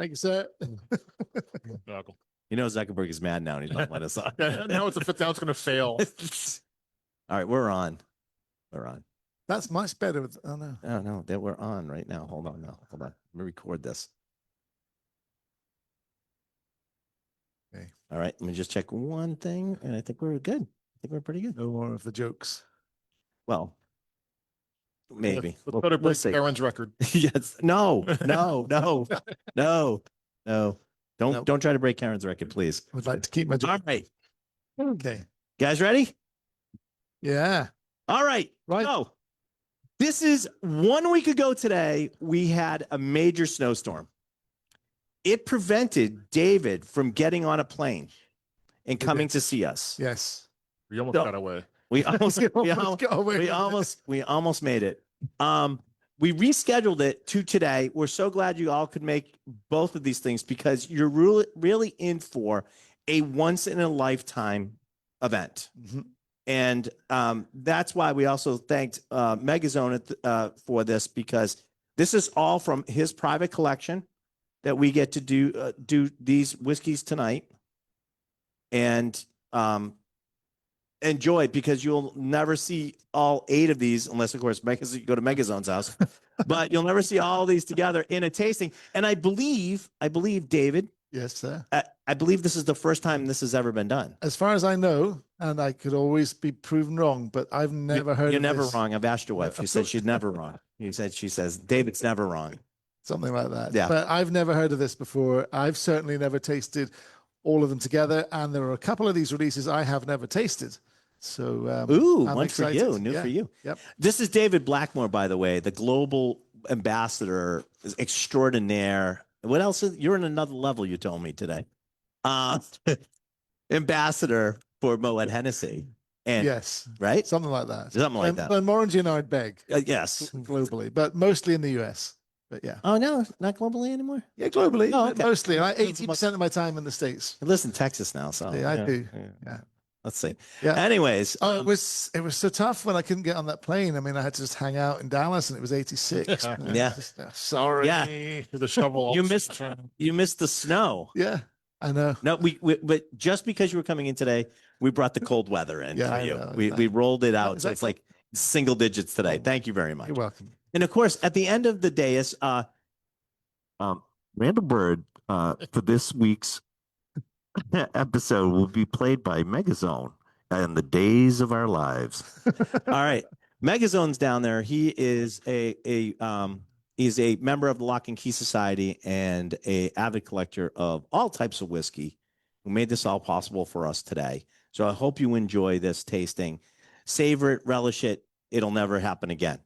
Thank you, sir. You know, Zuckerberg is mad now and he's not letting us on. Now it's going to fail. All right, we're on. We're on. That's much better. Oh, no. Oh, no, that we're on right now. Hold on now. Hold on. Let me record this. Okay. All right, let me just check one thing, and I think we're good. I think we're pretty good. No more of the jokes. Well, maybe. Let's better break see. Aaron's record. Yes. No. Don't try to break Karen's record, please. I would like to keep my joke. All right. Okay. Guys ready? Yeah. All right. Right. So this is 1 week ago today. We had a major snowstorm. It prevented David from getting on a plane and coming to see us. Yes. We almost got away. We almost made it. We rescheduled it to today. We're so glad you all could make both of these things because you're really in for a once in a lifetime event. Mm-hmm. And that's why we also thanked Megazone for this, because this is all from his private collection that we get to do these whiskeys tonight. And enjoy it, because you'll never see all 8 of these unless, of course, you go to Megazone's house. But you'll never see all these together in a tasting. And I believe, David. Yes, sir. I believe this is the first time this has ever been done. As far as I know, and I could always be proven wrong, but I've never heard. You're of never this. wrong. I've asked your wife. She said she's never wrong. She says David's never wrong. Something like that. Yeah. But I've never heard of this before. I've certainly never tasted all of them together, and there are a couple of these releases I have never tasted. So, I'm one excited. for you, new for you. Yep. This is David Blackmore, by the way, the global ambassador extraordinaire. What else? You're in another level, you told me today. Ambassador for Moet Hennessy. And, yes. Right? Something like that. Something like that. Glenmorangie and Ardbeg. Yes. Globally, but mostly in the US. But yeah. Oh, no, not globally anymore? Yeah, globally. Oh, okay. Mostly. Like 80% of my time in the States. I live in Texas now, so. Yeah, I do. Yeah. Let's see. Yeah. Anyways. Oh, it was so tough when I couldn't get on that plane. I mean, I had to just hang out in Dallas, and it was 86. Yeah. Sorry. Yeah. The shovel. You missed the snow. Yeah, I know. No, but just because you were coming in today, we brought the cold weather in for you. Know, we rolled it out. So Exactly. it's like single digits today. Thank you very much. You're welcome. And of course, at the end of the day is Randall Bird for this week's episode will be played by Megazone and the days of our lives. All right. Megazone's down there. He is he's a member of the Lock and Key Society and a avid collector of all types of whiskey, who made this all possible for us today. So I hope you enjoy this tasting. Savor it, relish it. It'll never happen again.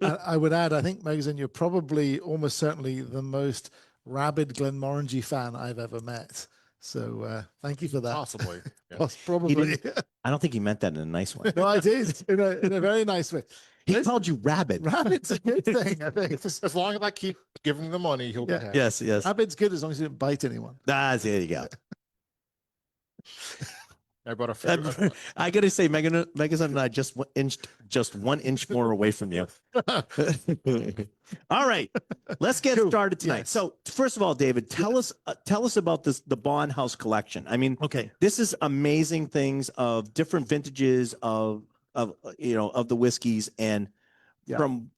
I would add, I think, Megazone, you're probably almost certainly the most rabid Glenmorangie fan I've ever met. So thank you for that. Possibly. Yeah. Probably. I don't think he meant that in a nice way. No, I did in a very nice way. He called you rabid. Rabid's a good thing, I think. As long as I keep giving the money, he'll be happy. Yes. Rabid's good as long as you didn't bite anyone. There you go. I brought a I gotta say, Megazone and I just 1 inch more away from you. All right, let's get started tonight. Yes. So, first of all, David, tell us about the Bond House collection. I mean, this is amazing things of different vintages of the whiskeys, and from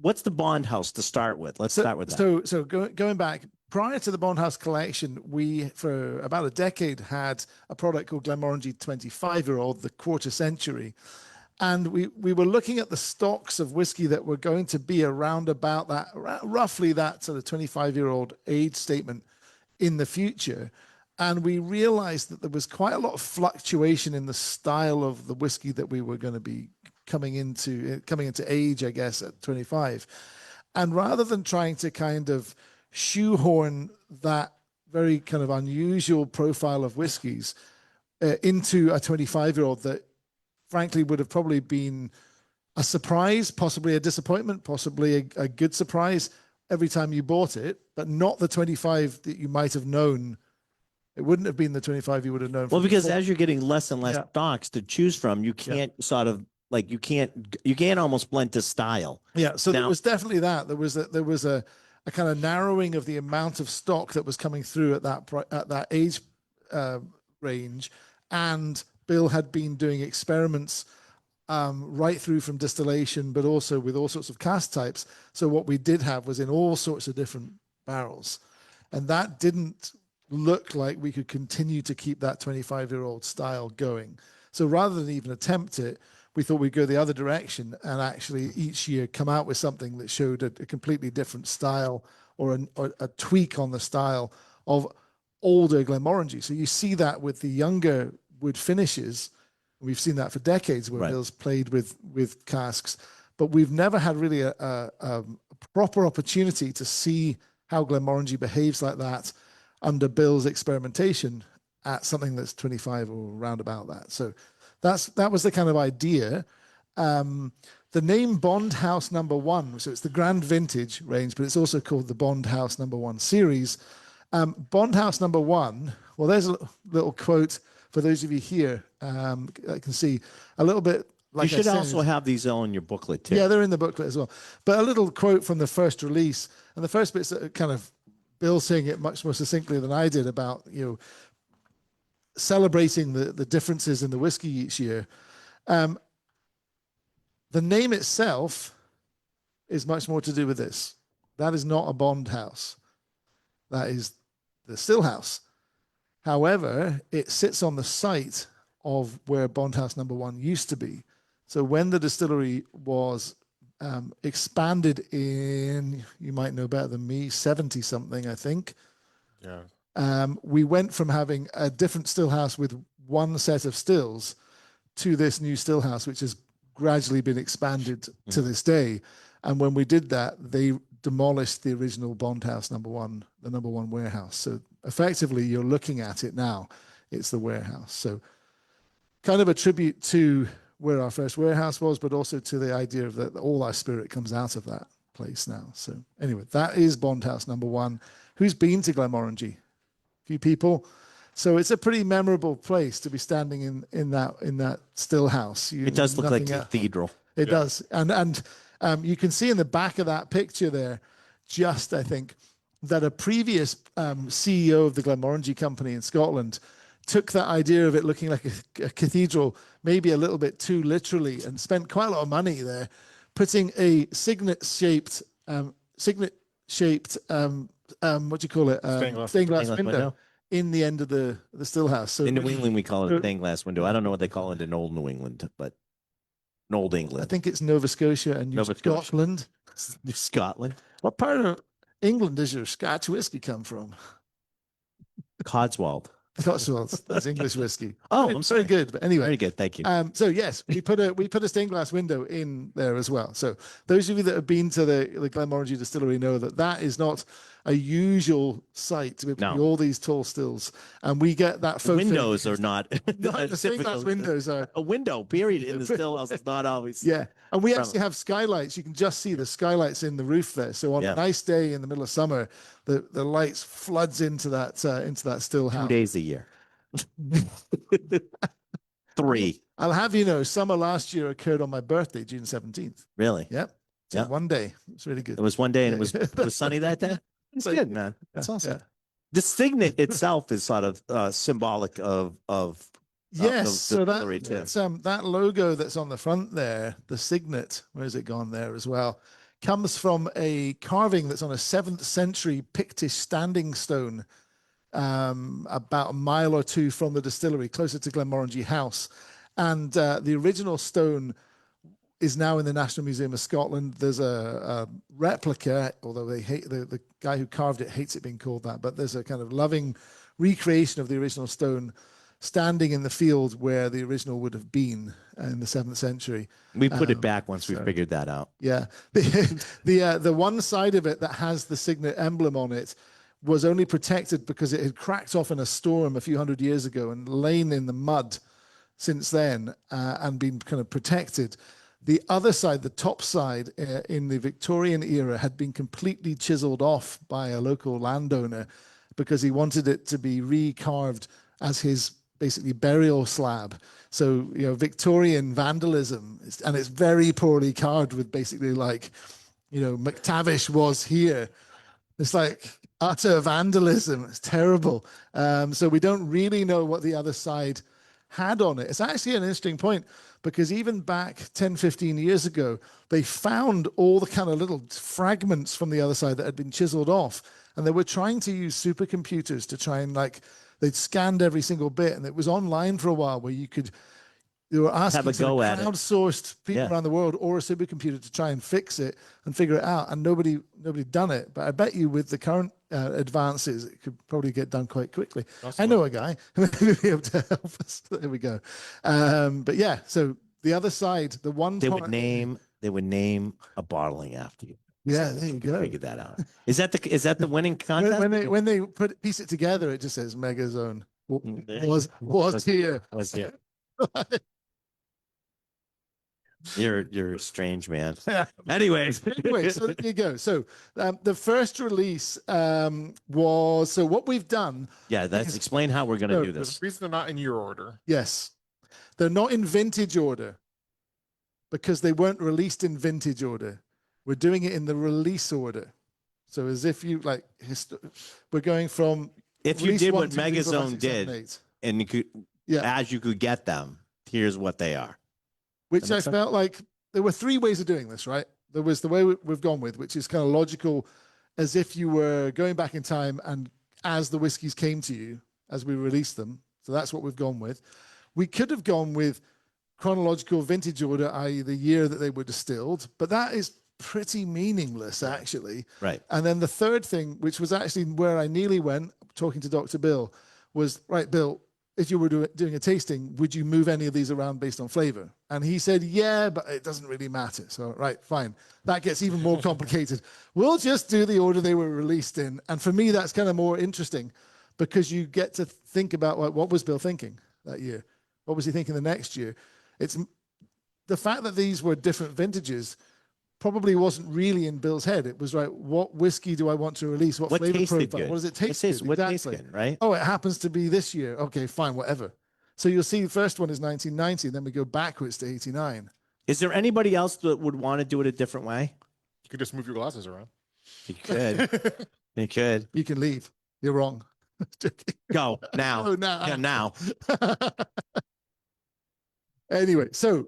what's the Bond House to start with? Let's start with that. So going back. Prior to the Bond House collection, we, for about a decade, had a product called Glenmorangie 25-year-old, the quarter century. And we were looking at the stocks of whiskey that were going to be around about that, roughly that sort of 25-year-old age statement in the future. And we realized that there was quite a lot of fluctuation in the style of the whiskey that we were going to be coming into age, I guess, at 25. And rather than trying to kind of shoehorn that very kind of unusual profile of whiskeys into a 25-year-old that frankly would have probably been a surprise, possibly a disappointment, possibly a good surprise every time you bought it, but not the 25 that you might have known. It wouldn't have been the 25 you would have known. Well, because as you're getting less and less stocks to choose from, you can't sort of like, you can't almost blend to style. Yeah. So there was definitely that. There was a a kind of narrowing of the amount of stock that was coming through at that age range, and Bill had been doing experiments right through from distillation, but also with all sorts of cask types. So what we did have was in all sorts of different barrels, and that didn't look like we could continue to keep that 25-year-old style going. So rather than even attempt it, we thought we'd go the other direction and actually each year come out with something that showed a completely different style or a tweak on the style of older Glenmorangie. So you see that with the younger wood finishes. We've seen that for decades where Bill's played with casks, but we've never had really a proper opportunity to see how Glenmorangie behaves like that under Bill's experimentation at something that's 25 or around about that. So that was the kind of idea. The name Bond House Number 1, so it's the Grand Vintage range, but it's also called the Bond House Number 1 series. Bond House Number 1, well, there's a little quote for those of you here. I can see a little bit. Like you should also have these all in your booklet too. Yeah, they're in the booklet as well. But a little quote from the first release, and the first bit's kind of Bill saying it much more succinctly than I did about, celebrating the differences in the whiskey each year. The name itself is much more to do with this. That is not a bond house. That is the still house. However, it sits on the site of where Bond House Number 1 used to be. So when the distillery was expanded in, you might know better than me, 70 something, I think. Yeah. We went from having a different still house with one set of stills to this new still house, which has gradually been expanded to this day. And when we did that, they demolished the original Bond House Number 1, the Number 1 warehouse. So effectively, you're looking at it now. It's the warehouse. So kind of a tribute to where our first warehouse was, but also to the idea of that all our spirit comes out of that place now. So anyway, that is Bond House Number 1. Who's been to Glenmorangie? A few people. So it's a pretty memorable place to be standing in that still house. It does look like a cathedral. It does. And you can see in the back of that picture there, just, I think, that a previous CEO of the Glenmorangie Company in Scotland took that idea of it looking like a cathedral, maybe a little bit too literally, and spent quite a lot of money there, putting a signet-shaped, what do you call it? Stained glass window in the end of the still house. So in New England, we call it a stained glass window. I don't know what they call it in Old New England, but in Old England. I think it's Nova Scotia and New Scotland. New Scotland. What part of England does your Scotch whiskey come from? Cotswold. Cotswolds. That's English whiskey. Oh, I'm sorry. Good. But anyway, very good. Thank you. So yes, we put a stained glass window in there as well. So those of you that have been to the Glenmorangie distillery know that is not a usual sight with all these tall stills, and we get that windows are not the stained glass windows are a window period in the still house is not always and we actually have skylights. You can just see the skylights in the roof there. So on a nice day in the middle of summer, the lights floods into that still house 2 days a year. 3. I'll have you know, summer last year occurred on my birthday, June 17th. Really? Yep. So one day. It's really good. It was one day, and it was sunny that day. It's good, man. That's awesome. Yeah. The signet itself is sort of symbolic of yes. So that's that logo that's on the front there, the signet, where's it gone there as well, comes from a carving that's on a 7th century Pictish standing stone, about a mile or two from the distillery, closer to Glenmorangie House. And the original stone is now in the National Museum of Scotland. There's a replica, although they hate the guy who carved it hates it being called that, but there's a kind of loving recreation of the original stone standing in the field where the original would have been in the 7th century. We put it back once we figured that out. Yeah. The one side of it that has the signet emblem on it was only protected because it had cracked off in a storm a few hundred years ago and lain in the mud since then, and been kind of protected. The other side, the top side, in the Victorian era had been completely chiseled off by a local landowner because he wanted it to be recarved as his basically burial slab. So, Victorian vandalism, and it's very poorly carved with basically like, McTavish was here. It's like utter vandalism. It's terrible. So we don't really know what the other side had on it. It's actually an interesting point because even back 10, 15 years ago, they found all the kind of little fragments from the other side that had been chiseled off. And they were trying to use supercomputers to try and they'd scanned every single bit. And it was online for a while where they were asking sort of crowdsourced people around the world or a supercomputer to try and fix it and figure it out. And nobody done it. But I bet you with the current advances, it could probably get done quite quickly. Awesome. I know a guy who may be able to help us. There we go. But yeah, so the other side, the one they would name a bottling after you. Yeah, there you go. Figure that out. Is that the winning contest? When they piece it together, it just says Megazone was here. Was here. You're a strange man. Anyway, so there you go. So the first release was, so what we've done. Yeah, explain how we're going to do this. The reason they're not in your order. Yes, they're not in vintage order because they weren't released in vintage order. We're doing it in the release order. So as if you we're going from. If you did what Megazone did, and you could, as you could get them, here's what they are. Which I felt like there were three ways of doing this, right? There was the way we've gone with, which is kind of logical, as if you were going back in time and as the whiskeys came to you, as we released them. So that's what we've gone with. We could have gone with chronological vintage order, i.e. the year that they were distilled, but that is pretty meaningless, actually. Right. And then the third thing, which was actually where I nearly went, talking to Dr. Bill, was, right, Bill, if you were doing a tasting, would you move any of these around based on flavor? And he said, yeah, but it doesn't really matter. So, right, fine. That gets even more complicated. We'll just do the order they were released in. And for me, that's kind of more interesting because you get to think about what was Bill thinking that year? What was he thinking the next year? It's the fact that these were different vintages probably wasn't really in Bill's head. It was, right, what whiskey do I want to release? What flavor profile? What does it taste good? What tastes good, right? Oh, it happens to be this year. Okay, fine, whatever. So you'll see the first one is 1990, then we go backwards to 89. Is there anybody else that would want to do it a different way? You could just move your glasses around. You could. You could. You can leave. You're wrong. Go now. Oh, now. Yeah, now. Anyway, so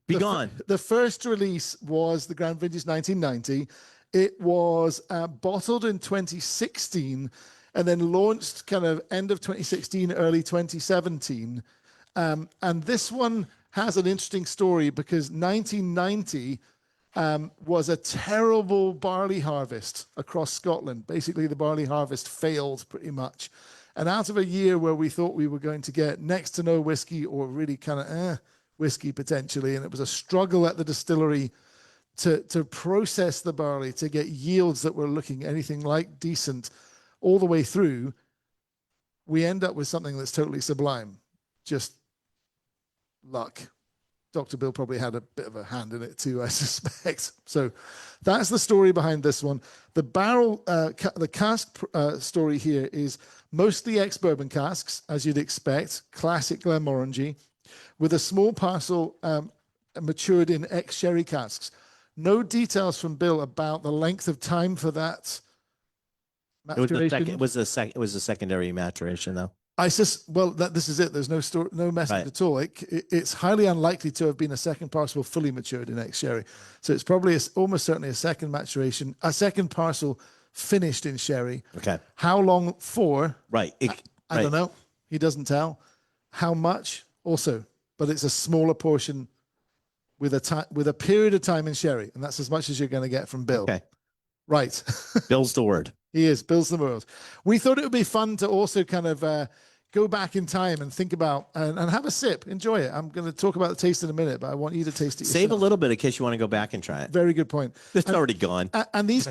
be gone. The first release was the Grand Vintage 1990. It was bottled in 2016 and then launched kind of end of 2016, early 2017. And this one has an interesting story because 1990 was a terrible barley harvest across Scotland. Basically, the barley harvest failed pretty much. And out of a year where we thought we were going to get next to no whiskey or really kind of whiskey potentially, and it was a struggle at the distillery to process the barley, to get yields that were looking anything like decent all the way through, we end up with something that's totally sublime. Just luck. Dr. Bill probably had a bit of a hand in it too, I suspect. So that's the story behind this one. The barrel, the cask story here is mostly ex-bourbon casks, as you'd expect, classic Glenmorangie, with a small parcel matured in ex-sherry casks. No details from Bill about the length of time for that maturation. It was a secondary maturation, though. This is it. There's no message at all. It's highly unlikely to have been a second parcel fully matured in ex-sherry. So it's probably almost certainly a second maturation, a second parcel finished in sherry. Okay. How long for? Right. I don't know. He doesn't tell. How much? Also, but it's a smaller portion with a period of time in sherry, and that's as much as you're going to get from Bill. Okay. Right. Bill's the word. He is. Bill's the word. We thought it would be fun to also kind of go back in time and think about and have a sip. Enjoy it. I'm going to talk about the taste in a minute, but I want you to taste it yourself. Save a little bit in case you want to go back and try it. Very good point. It's already gone. And this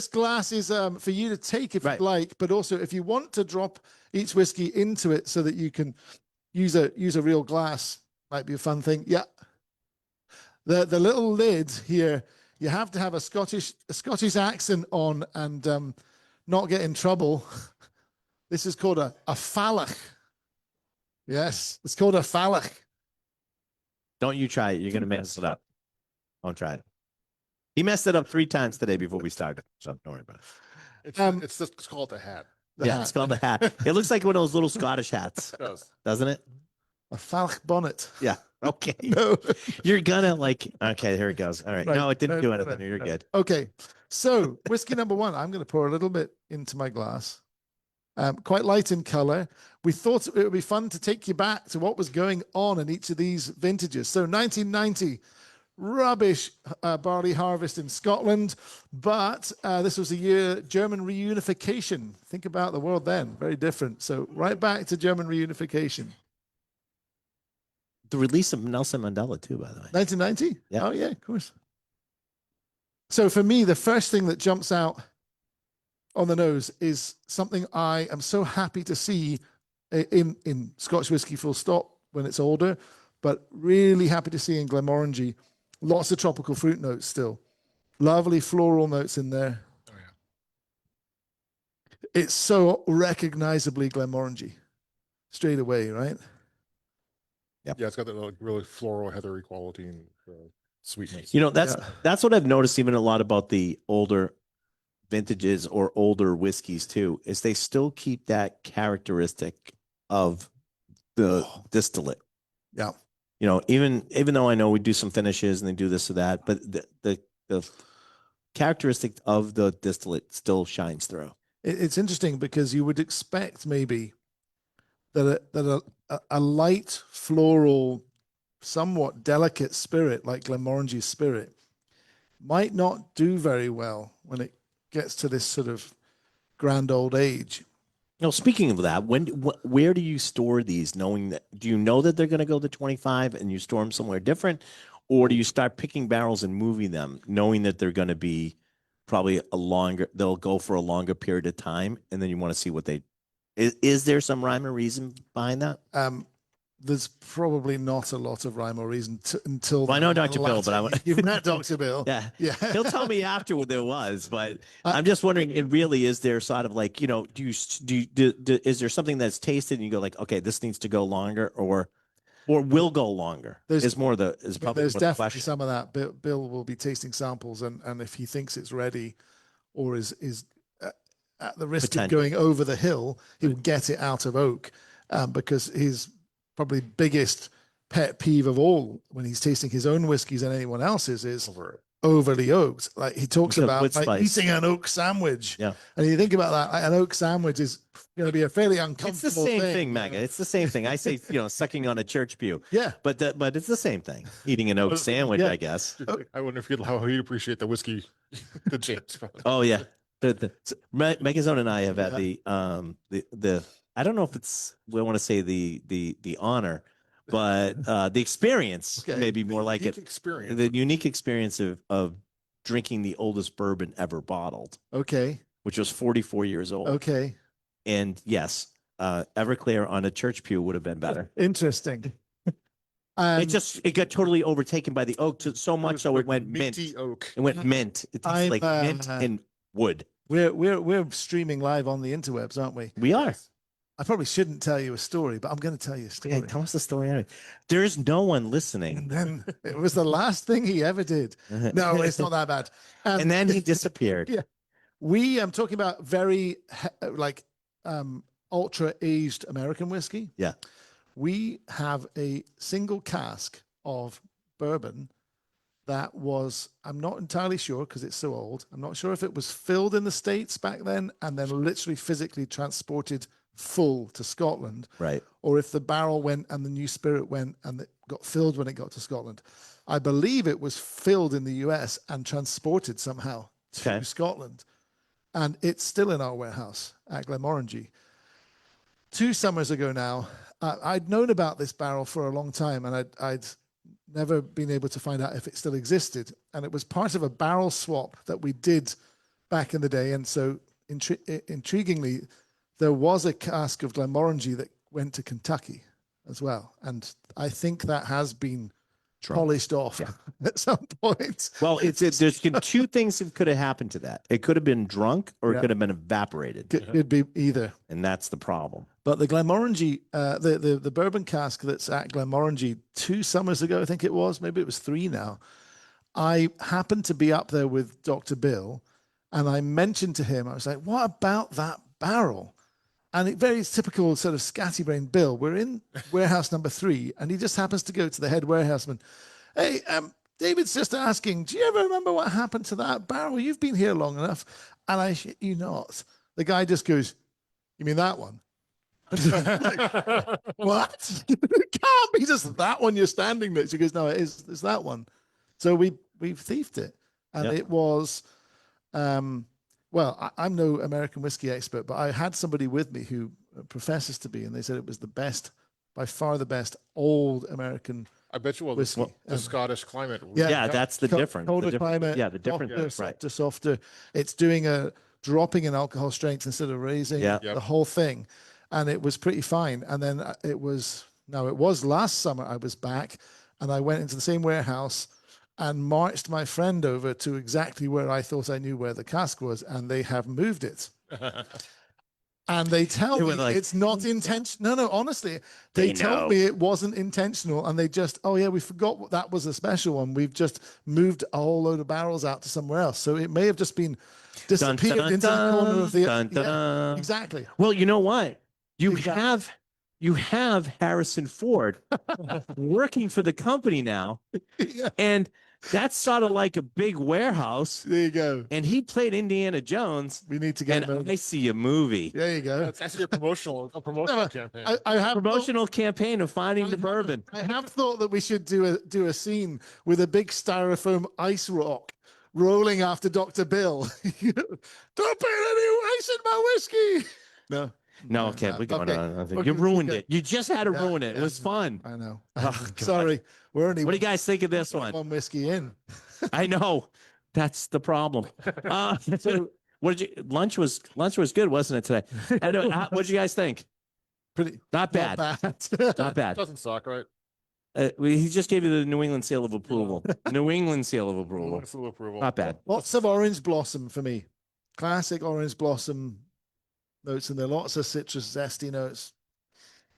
glass is for you to take if you'd like, but also if you want to drop each whiskey into it so that you can use a real glass, might be a fun thing. Yeah. The little lid here, you have to have a Scottish accent on and not get in trouble. This is called a phallach. Yes, it's called a phallach. Don't you try it. You're going to mess it up. Don't try it. He messed it up 3 times today before we started. So don't worry about it. It's called the hat. Yeah, it's called the hat. It looks like one of those little Scottish hats, It does. doesn't it? A falch bonnet. Yeah. Okay. No. You're gonna like. Okay, here it goes. All right. Right. No, it didn't do No, anything. no, You're no. good. Okay. So whiskey number 1, I'm going to pour a little bit into my glass. Quite light in color. We thought it would be fun to take you back to what was going on in each of these vintages. So 1990, rubbish barley harvest in Scotland, but this was a year German reunification. Think about the world then, very different. So right back to German reunification. The release of Nelson Mandela too, by the way. 1990? Yeah. Oh yeah, of course. So for me, the first thing that jumps out on the nose is something I am so happy to see in Scotch whiskey full stop when it's older, but really happy to see in Glenmorangie. Lots of tropical fruit notes still. Lovely floral notes in there. Oh yeah. It's so recognizably Glenmorangie straight away, right? Yeah, it's got that like really floral, heathery quality and sweetness. You know, that's Yeah. that's what I've noticed even a lot about the older vintages or older whiskeys too, is they still keep that characteristic of the distillate. Yeah. You know, even though I know we do some finishes and they do this or that, but the characteristic of the distillate still shines through. It's interesting because you would expect maybe that a light floral, somewhat delicate spirit like Glenmorangie's spirit might not do very well when it gets to this sort of grand old age. Now, speaking of that, where do you store these? Knowing that, do you know that they're going to go to 25 and you store them somewhere different, or do you start picking barrels and moving them, knowing that they're going to be probably they'll go for a longer period of time, and then you want to see what they. Is there some rhyme or reason behind that? There's probably not a lot of rhyme or reason until. Well, I know Dr. Bill, but you've met Dr. Bill. Yeah, yeah. He'll tell me after there was, but I'm just wondering. It really is there sort of like, you know, is there something that's tasted and you go like, okay, this needs to go longer, or will go longer? There's probably there's more the definitely question. some of that. Bill will be tasting samples, and if he thinks it's ready, or is at the risk of going over the hill, he will get it out of oak, because his probably biggest pet peeve of all when he's tasting his own whiskeys and anyone else's is overly oaked. Like he talks about like eating an oak sandwich. Yeah. And you think about that, like, an oak sandwich is going to be a fairly uncomfortable thing. It's the same thing, Mega. It's the same thing. I say, you know, sucking on a church pew. Yeah. But it's the same thing. Eating an oak sandwich, Yeah. I guess. I wonder if how he'd appreciate the whiskey that James found. Oh yeah. Megazone and I have had the I don't know if it's, we want to say the honor, but the experience, maybe more like Unique it. experience. The unique experience of drinking the oldest bourbon ever bottled, Okay. which was 44 years old. Okay. And yes, Everclear on a church pew would have been better. Interesting. It got totally overtaken by the oak so much so it went mint. Minty oak. It went mint. It tastes like mint and wood. We're streaming live on the interwebs, aren't we? We are. I probably shouldn't tell you a story, but I'm going to tell you a story. Yeah, tell us the story anyway. There's no one listening. And then it was the last thing he ever did. No, it's not that bad. And then he disappeared. Yeah. I'm talking about very ultra aged American whiskey. Yeah. We have a single cask of bourbon that was, I'm not entirely sure because it's so old. I'm not sure if it was filled in the States back then and then literally physically transported full to Scotland. Right. Or if the barrel went and the new spirit went and it got filled when it got to Scotland. I believe it was filled in the US and transported somehow to Scotland. And it's still in our warehouse at Glenmorangie. 2 summers ago now, I'd known about this barrel for a long time, and I'd never been able to find out if it still existed. And it was part of a barrel swap that we did back in the day. And so intriguingly, there was a cask of Glenmorangie that went to Kentucky as well. And I think that has been polished off at some point. Well, there's 2 things that could have happened to that. It could have been drunk or it could have been evaporated. Could be either. And that's the problem. But the Glenmorangie, the bourbon cask that's at Glenmorangie 2 summers ago, I think it was, maybe it was 3 now. I happened to be up there with Dr. Bill, and I mentioned to him, I was like, what about that barrel? And it very typical sort of scatty-brained Bill. We're in warehouse number 3, and he just happens to go to the head warehouseman. Hey, David's just asking, do you ever remember what happened to that barrel? You've been here long enough. And I shit you not. The guy just goes, you mean that one? Like, what? It can't be just that one you're standing next to. He goes, no, it's that one. So we've thieved it. And it was, well, I'm no American whiskey expert, but I had somebody with me who professes to be, and they said it was the best, by far the best old American I bet you whiskey. the Scottish climate. Yeah, that's the difference. Colder climate. Yeah, the difference. Softer, Right. softer. It's doing a dropping in alcohol strength instead of raising the whole thing. And it was pretty fine. And then it was last summer I was back, and I went into the same warehouse and marched my friend over to exactly where I thought I knew where the cask was, and they have moved it. And they tell me like, it's not intentional. No, honestly, they told me it wasn't intentional, and they just, oh yeah, we forgot that was a special one. We've just moved a whole load of barrels out to somewhere else. So it may have just been disappeared into the corner of the. Yeah, exactly. Well, you know what? You have Harrison Ford working for the company now, and that's sort of like a big warehouse. There you go. And he played Indiana Jones. We need to get him. I see a movie. There you go. That's actually a promotional campaign. I have promotional campaign of finding the bourbon. I have thought that we should do a scene with a big styrofoam ice rock rolling after Dr. Bill. Don't put any ice in my whiskey. No, okay, we're going on. You ruined it. You just had to ruin it. It was fun. I know. Sorry. We're only. What do you guys think of this one? One whiskey in. I know. That's the problem. So what did you? Lunch was good, wasn't it today? What did you guys think? Pretty. Not bad. Not bad. Doesn't suck, right? He just gave you the New England seal of approval. New England seal of approval. Not bad. Lots of orange blossom for me. Classic orange blossom notes in there. Lots of citrus zesty notes.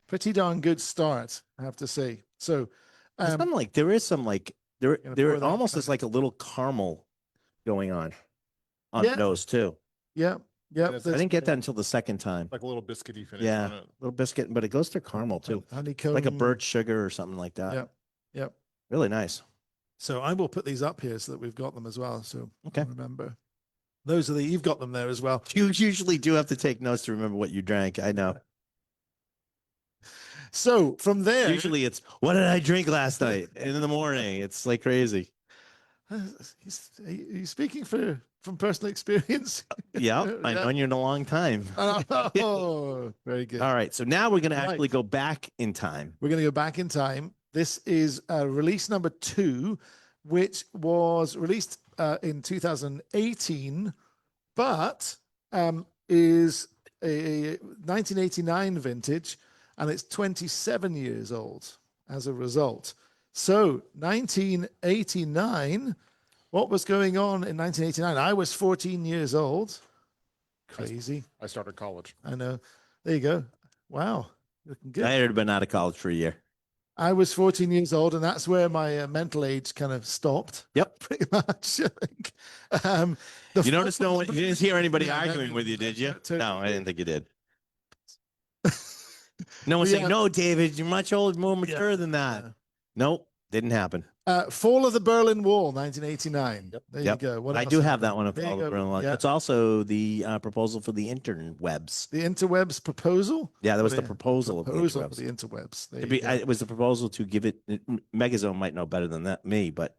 Pretty darn good start, I have to say. So there is some there almost is like a little caramel going on the nose too. Yeah. I didn't get that until the second time. Like a little biscuity finish. Yeah, a little biscuit, but it goes through caramel too. Honeycomb. Like a birch sugar or something like that. Yep. Really nice. So I will put these up here so that we've got them as well. So okay. Remember. You've got them there as well. You usually do have to take notes to remember what you drank. I know. So from there, usually it's what did I drink last night? And in the morning, it's like crazy. He's speaking from personal experience. Yeah, I've known you in a long time. Oh, very good. All right, so now we're going to actually go back in time. We're going to go back in time. This is release number 2, which was released in 2018, but is a 1989 vintage, and it's 27 years old as a result. So 1989, what was going on in 1989? I was 14 years old. Crazy. I started college. I know. There you go. Wow. Looking good. I had been out of college for a year. I was 14 years old, and that's where my mental age kind of stopped. Yep. Pretty much, I think. You noticed you didn't hear anybody arguing with you, did you? No, I didn't think you did. No one saying, no, David, you're much older, more mature than that. Nope, didn't happen. Fall of the Berlin Wall, 1989. Yep. There you go. What I else? do have that one. Of Fall of the Berlin Wall. Yep. It's also the proposal for the interwebs. The interwebs proposal? Yeah, that was the proposal for of the interwebs. It was the proposal to give it. Megazone might know better than me, but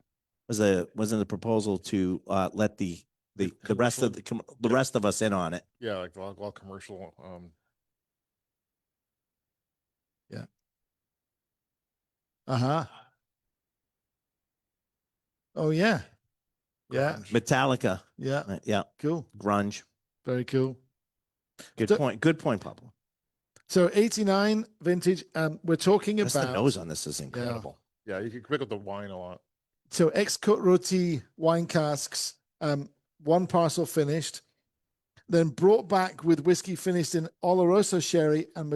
wasn't the proposal to let the rest of the rest of us in on it. Yeah, like all commercial. Yeah. Uh-huh. Oh yeah. Yeah. Metallica. Yeah. Yeah. Cool. Grunge. Very cool. Good point. Good point, Pablo. So 89 vintage. We're talking about the nose on this is incredible. Yeah, you can pick up the wine a lot. So ex-cut roti wine casks, one parcel finished, then brought back with whiskey finished in Oloroso sherry and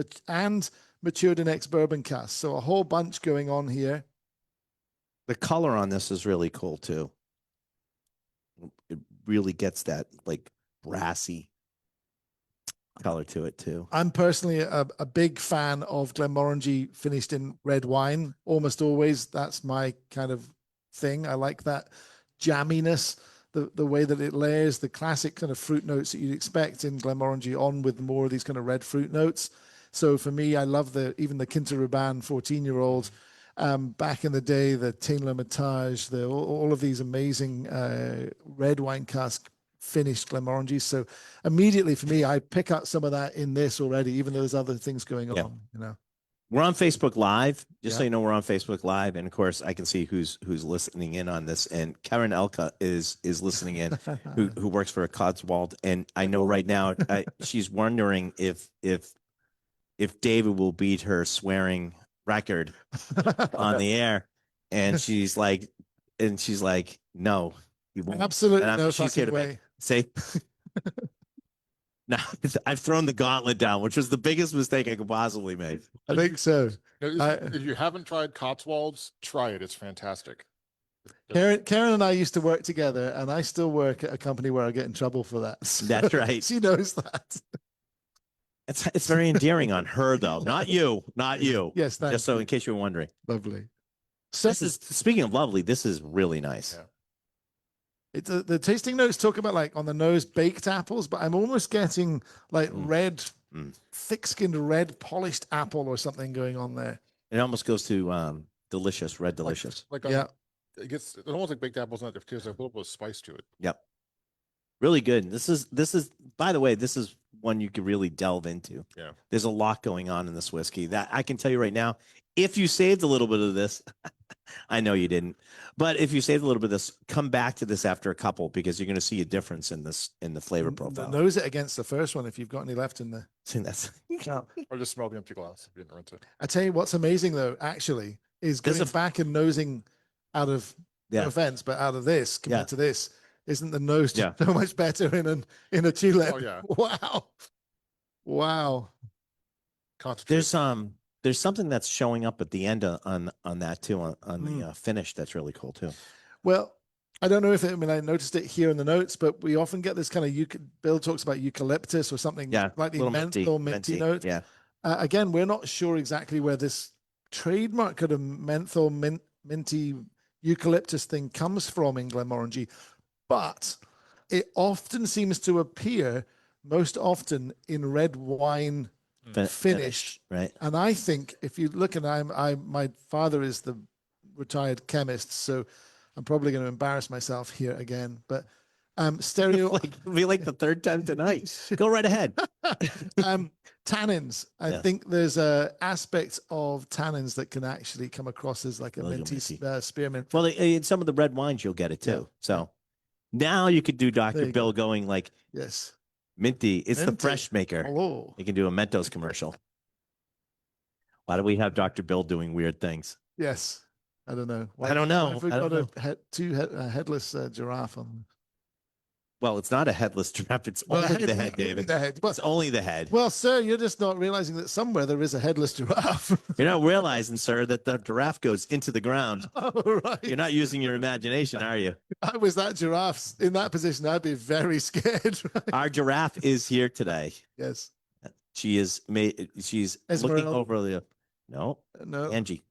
matured in ex-bourbon casks. So a whole bunch going on here. The color on this is really cool too. really gets that like brassy color to it too. I'm personally a big fan of Glenmorangie finished in red wine. Almost always, that's my kind of thing. I like that jamminess, the way that it layers the classic kind of fruit notes that you'd expect in Glenmorangie on with more of these kind of red fruit notes. So for me, I love even the Quinta Ruban 14-year-old. Back in the day, the Tain L'Hermitage, all of these amazing red wine cask finished Glenmorangie. So immediately for me, I pick up some of that in this already, even though there's other things going on, you know. We're on Facebook Live, just so you know, we're on Facebook Live, and of course, I can see who's listening in on this. And Karen Elka is listening in, who works for a Codswold, and I know right now she's wondering if David will beat her swearing record on the air, and she's like, no, he won't. Absolutely no fucking way. Say. No, I've thrown the gauntlet down, which was the biggest mistake I could possibly make. I think so. If you haven't tried Cotswolds, try it. It's fantastic. Karen and I used to work together, and I still work at a company where I get in trouble for that. So that's right. She knows that. It's very endearing on her, though. Not you. Yes, thanks. Just so in case you're wondering. Lovely. This is, speaking of lovely, this is really nice. Yeah. The tasting notes talk about like on the nose baked apples, but I'm almost getting like red, thick-skinned red polished apple or something going on there. It almost goes to delicious, red delicious. It's almost like baked apples, not there's a little bit of spice to it. Yep. Really good. This is by the way, this is one you could really delve into. Yeah. There's a lot going on in this whiskey that I can tell you right now. If you saved a little bit of this, I know you didn't, but if you saved a little bit of this, come back to this after a couple, because you're going to see a difference in the flavor profile. Nose it against the first one if you've got any left in there. That's Or just smell the empty glass if you didn't rinse it. I tell you what's amazing though, actually, is going back and nosing out of no offense, but out of this compared to this, isn't the nose just so much better in a tulip? Oh yeah. Wow. There's something that's showing up at the end on that too, on the finish that's really cool too. Well, I don't know if I noticed it here in the notes, but we often get this kind of Bill talks about eucalyptus or something slightly menthol minty note. Yeah. Again, we're not sure exactly where this trademark kind of menthol minty eucalyptus thing comes from in Glenmorangie, but it often seems to appear most often in red wine finish, right? And I think if you look, and my father is the retired chemist, so I'm probably going to embarrass myself here again, but stereo be like the third time tonight. Go right ahead. Tannins. I think there's aspects of tannins that can actually come across as like a minty spearmint. Well, in some of the red wines you'll get it too. So now you could do Dr. Bill going like minty. It's the fresh maker. Hello. You can do a Mentos commercial. Why do we have Dr. Bill doing weird things? Yes. I don't know. I don't know. We've got a headless giraffe on. Well, it's not a headless giraffe. It's only the head, David. It's only the head. Well, sir, you're just not realizing that somewhere there is a headless giraffe. You're not realizing, sir, that the giraffe goes into the ground. Oh, right. You're not using your imagination, are you? I was that giraffe in that position, I'd be very scared. Right? Our giraffe is here today. Yes. She's looking over the no, Angie.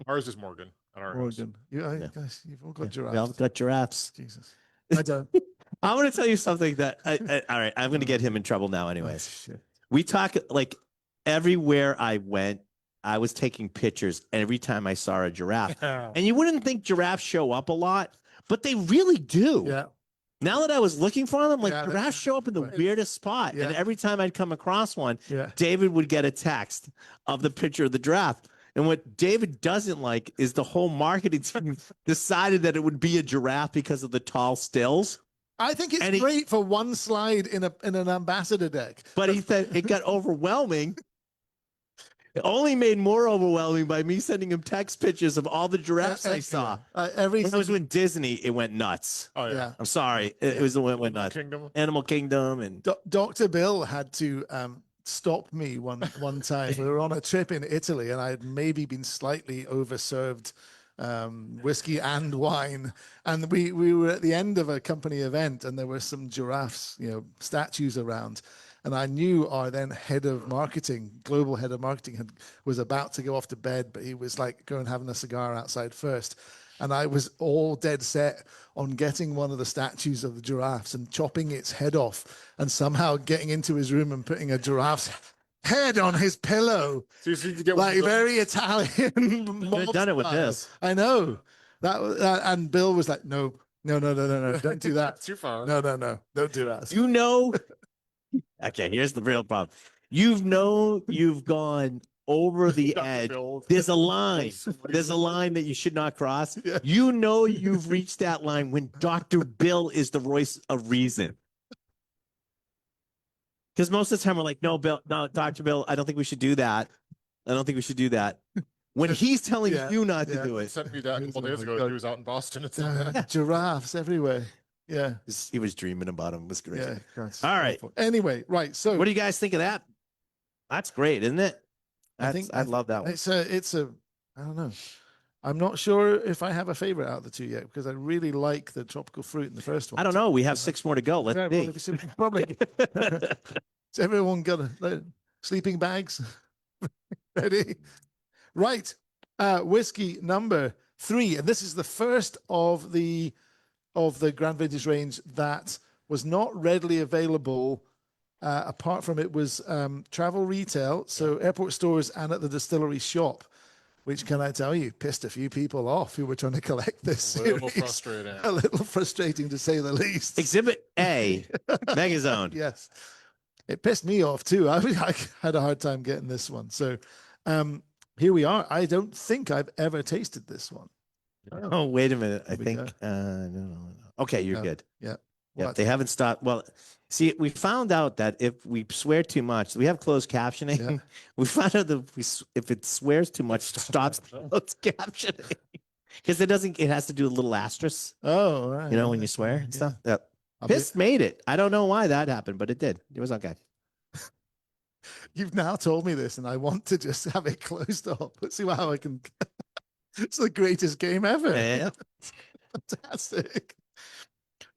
Ours is Morgan. Morgan. Guys, you've all got giraffes. We all got giraffes. Jesus. I don't. I want to tell you something that all right, I'm going to get him in trouble now anyways. Oh, we talk like everywhere I went, I was taking pictures every time I saw a giraffe. And you wouldn't think giraffes show up a lot, but they really do. Yeah. Now that I was looking for them, like giraffes show up in the weirdest spot. And every time I'd come across one, David would get a text of the picture of the giraffe. And what David doesn't like is the whole marketing team decided that it would be a giraffe because of the tall stills. I think it's great for one slide in an ambassador deck. But he said it got overwhelming. It only made more overwhelming by me sending him text pictures of all the giraffes I saw. When I was with Disney, it went nuts. Oh yeah. I'm sorry. It went nuts. Animal Kingdom and Dr. Bill had to stopped me one time. We were on a trip in Italy, and I had maybe been slightly overserved whiskey and wine. And we were at the end of a company event, and there were some giraffes, statues around. And I knew our then head of marketing, global head of marketing, was about to go off to bed, but he was like going having a cigar outside first. And I was all dead set on getting one of the statues of the giraffes and chopping its head off, and somehow getting into his room and putting a giraffe's head on his pillow. So you need to get like very Italian. They've done it with style. this. I know that, and Bill was like, no, don't do that. Too far. No, don't do that. Okay, here's the real problem. You've gone over the Dr. edge. Bill. There's a line. There's a line that you should not cross. Yeah. You've reached that line when Dr. Bill is the voice of reason. Because most of the time we're like, no, Dr. Bill, I don't think we should do that. When he's telling you not to do He it. sent me that a couple days ago. He was out in Boston. It's Giraffes everywhere. Yeah. He was dreaming about him. It was great. Yeah. All right. Anyway, right. So What do you guys think of that? That's great, isn't it? I love that one. it's a I don't know. I'm not sure if I have a favorite out of the two yet, because I really like the tropical fruit in the first one. I don't know. We have 6 more to go. Let's Yeah, see. well, probably. Has everyone got sleeping bags ready? Right. Whiskey number 3. And this is the first of the Grand Vintage range that was not readily available. Apart from it was travel retail, so airport stores and at the distillery shop, which, can I tell you, pissed a few people off who were trying to collect this. a little series. frustrating. A little frustrating, to say the least. Exhibit A, Megazone. Yes. It pissed me off too. I had a hard time getting this one. So here we are. I don't think I've ever tasted this one. Oh, wait a minute. I we think, go. no. Okay, you're No. good. Yeah. Yeah, What? they haven't stopped. Well, see, we found out that if we swear too much, we have closed captioning. Yeah. We found out that if it swears too much, it stops closed captioning. Because it has to do a little asterisk, Oh, all right. when you swear and stuff. Yeah. I'll be- Pissed made it. I don't know why that happened, but it did. It was okay. You've now told me this, and I want to just have it closed off. Let's see how I can. It's the greatest game ever. Yeah. Fantastic.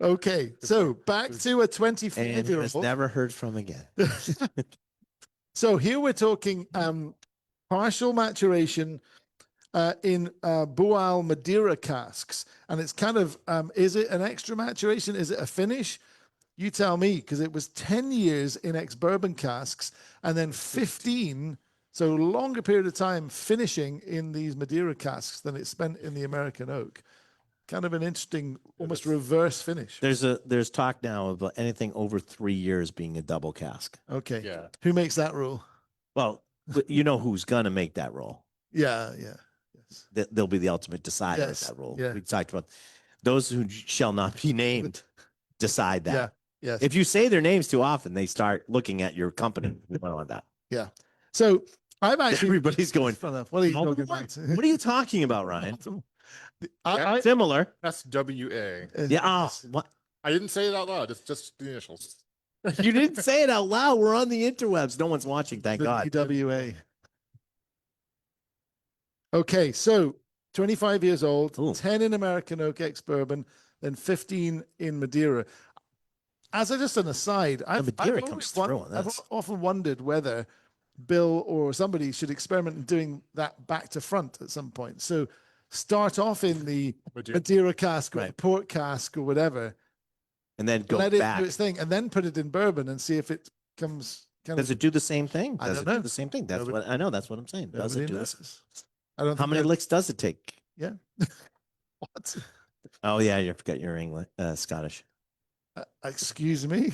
Okay, so back to a And 25-year-old. has never heard from again. So here we're talking partial maturation in Boal Madeira casks, and it's kind of is it an extra maturation? Is it a finish? You tell me, because it was 10 years in ex-bourbon casks and then 15, so longer period of time finishing in these Madeira casks than it spent in the American oak. Kind of an interesting, almost reverse finish. There's talk now about anything over 3 years being a double cask. Okay. Yeah. Who makes that rule? Well, you know who's gonna make that rule. Yeah. Yes. They'll be the ultimate decider Yes, of that rule. yeah. We talked about those who shall not be named decide that. Yeah. Yes. If you say their names too often, they start looking at your company. We don't want that. So I've actually Everybody's going, What are you talking what? about? What are you talking about, Ryan? I, Similar. SWA. Yeah. Oh, what? I didn't say it out loud. It's just the initials. You didn't say it out loud. We're on the interwebs. No one's watching. Thank the God. DWA. Okay, so 25 years old, Ooh. 10 in American oak ex bourbon, then 15 in Madeira. As just an aside, Madeira comes through on I've this. often wondered whether Bill or somebody should experiment in doing that back to front at some point. So start off in the Madeira cask or Right. port cask or whatever, And then go let it back. do its thing, and then put it in bourbon and see if it comes. Does it do the same thing? I Does don't it do know. the same thing? That's Nobody- what I know. That's what I'm saying. Does it Nobody do knows. this? I don't How think many that- licks does it take? Yeah. What? Oh yeah, you forgot you're English, Scottish. Excuse me.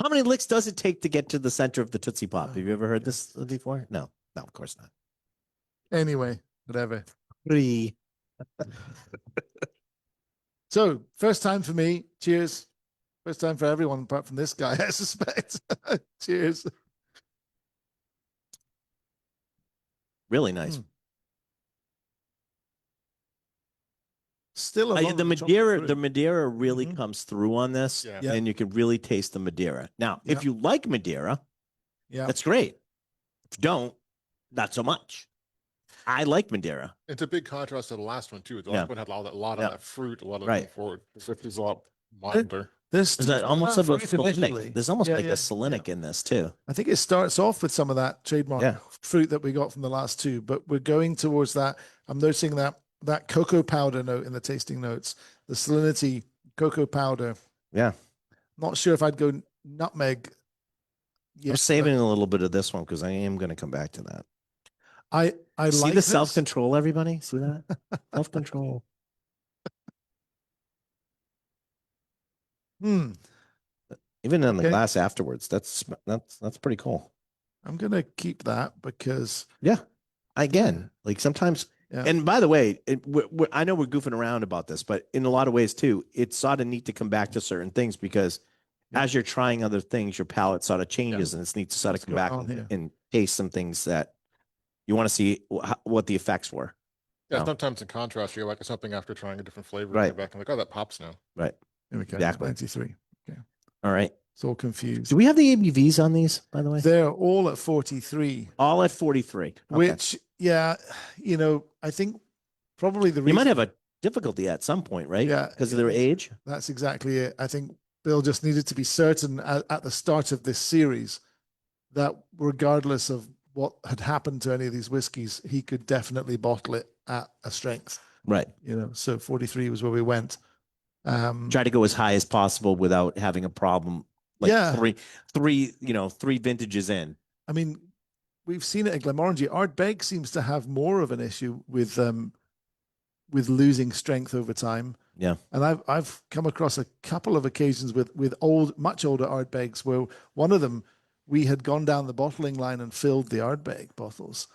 How many licks does it take to get to the center of the Tootsie Pop? Oh, Have you ever heard this before? No, of course not. Anyway, whatever. 3. So first time for me. Cheers. First time for everyone apart from this guy, I suspect. Cheers. Really nice. Mm. Still a lot The of chocolate Madeira, fruit. the Madeira really Mhm. comes through on this, Yeah. Yeah. and you can really taste the Madeira. Now, Yeah. if you like Madeira, Yeah. that's great. If you don't, not so much. I like Madeira. It's a big contrast to the last one too. The Yeah. last one had a lot of Yeah. that fruit, a lot of Right. forward. This is a lot milder. There's There's almost that like a fruit initially. salinic. There's almost Yeah, like yeah, a salinic in this too. I think it starts off with some of that trademark Yeah. fruit that we got from the last two, but we're going towards that. I'm noticing that cocoa powder note in the tasting notes, the salinity cocoa powder. Yeah. Not sure if I'd go nutmeg. I'm saving a little bit of this one because I am going to come back to that. I See like the this. self-control, everybody? See that? Self-control. Hmm. Even in the Okay. glass afterwards. That's pretty cool. I'm gonna keep that because Again, like sometimes, Yeah. and by the way, I know we're goofing around about this, but in a lot of ways too, it's sort of neat to come back to certain things because Yeah. as you're trying other things, your palate sort of changes, and it's neat to sort of What's come back going on here? and taste some things that you want to see what the effects were. Yeah, No. sometimes in contrast, you like something after trying a different flavor. Right. You're back and like, oh, that pops now. Right. Here we go. Exactly. 93. All right. It's all confused. Do we have the ABVs on these, by the way? They're all at 43, All at 43. Okay. which, I think probably the reason You might have a difficulty at some point, right? Yeah, Because of their age. that's exactly it. I think Bill just needed to be certain at the start of this series that regardless of what had happened to any of these whiskeys, he could definitely bottle it at a strength. Right. So 43 was where we went. Try to go as high as possible without having a problem. Like Yeah. three vintages in. I mean, we've seen it at Glenmorangie. Ardbeg seems to have more of an issue with losing strength over time. Yeah. And I've come across a couple of occasions with much older Ardbegs where one of them, we had gone down the bottling line and filled the Ardbeg bottles,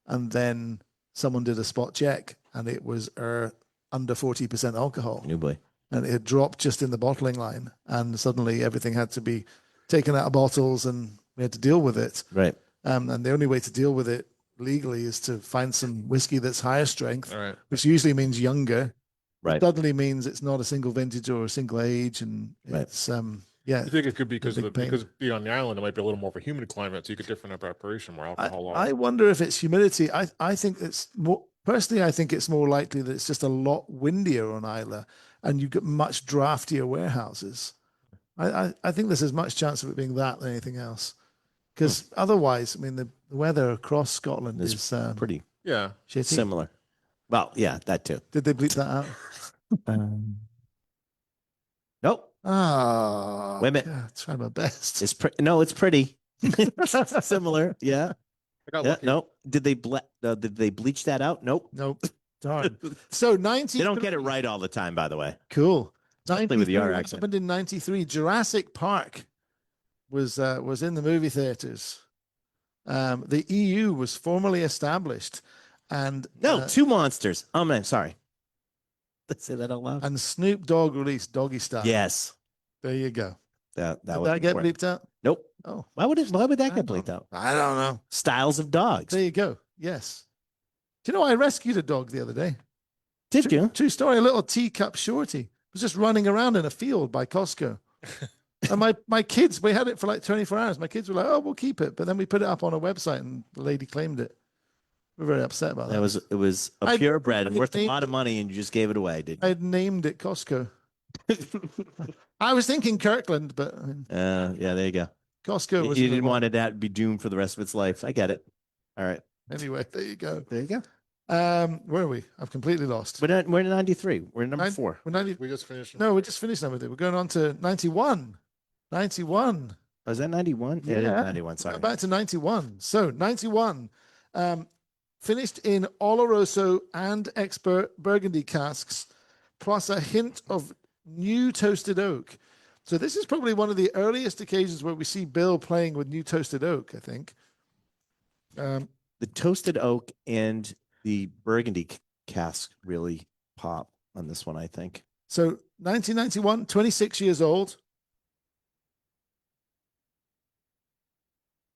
and then someone did a spot check and it was under 40% alcohol. New boy. And it had dropped just in the bottling line, and suddenly everything had to be taken out of bottles and we had to deal with it. Right. And the only way to deal with it legally is to find some whiskey that's higher strength, All right. which usually means younger. Right. It suddenly means it's not a single vintage or a single age, and Right. it's I think it could be because big pain. being on the island, it might be a little more of a humid climate, so you get different evaporation, more alcohol. I wonder if it's humidity. I think it's more personally. I think it's more likely that it's just a lot windier on Isla, and you get much draftier warehouses. I think there's as much chance of it being that than anything else. Because otherwise, I mean, the weather across Scotland is Pretty yeah. shitty. similar. Well, yeah, that too. Did they bleep that out? Nope. Ah, Wait a minute. God, try my best. It's it's pretty similar. Yeah. I got Yeah. lucky. No. Did they bleach that out? Nope. Nope. Darn. So 90. They don't get it right all the time, by the way. Cool. Especially with the R What accent. happened in 93? Jurassic Park was in the movie theaters. The EU was formally established, and No, two monsters. Oh man, sorry. Let's say that out loud. and Snoop Dogg released Doggy Style. Yes. There you go. That Did was that get important. bleeped out? Nope. Oh, Why would that I get don't bleeped know. out? I don't know. Styles of dogs. There you go. Yes. Do you know I rescued a dog the other day? Did you? True story. A little teacup shorty was just running around in a field by Costco. And my kids, we had it for like 24 hours. My kids were like, "Oh, we'll keep it," but then we put it up on a website, and the lady claimed it. We're very upset about that. It was a I- purebred and I worth a think- lot of money, and you just gave it away, didn't I'd named it Costco. I was thinking Kirkland, but I mean, you? Yeah, there you go. Costco You was. didn't want it to be doomed for the rest of its life. I get it. All right. Anyway, there you go. There you go. Where are we? I've completely lost. We're in 93. We're in number Nine- 4. We're 90. We just finished. No, we just finished number 2. We're going on to 91. 91. Oh, is that 91? Yeah, it is Yeah. 91. Sorry. Back to 91. So 91. Finished in Oloroso and expert Burgundy casks, plus a hint of new toasted oak. So this is probably one of the earliest occasions where we see Bill playing with new toasted oak, I think. The toasted oak and the burgundy cask really pop on this one, I think. So 1991, 26 years old.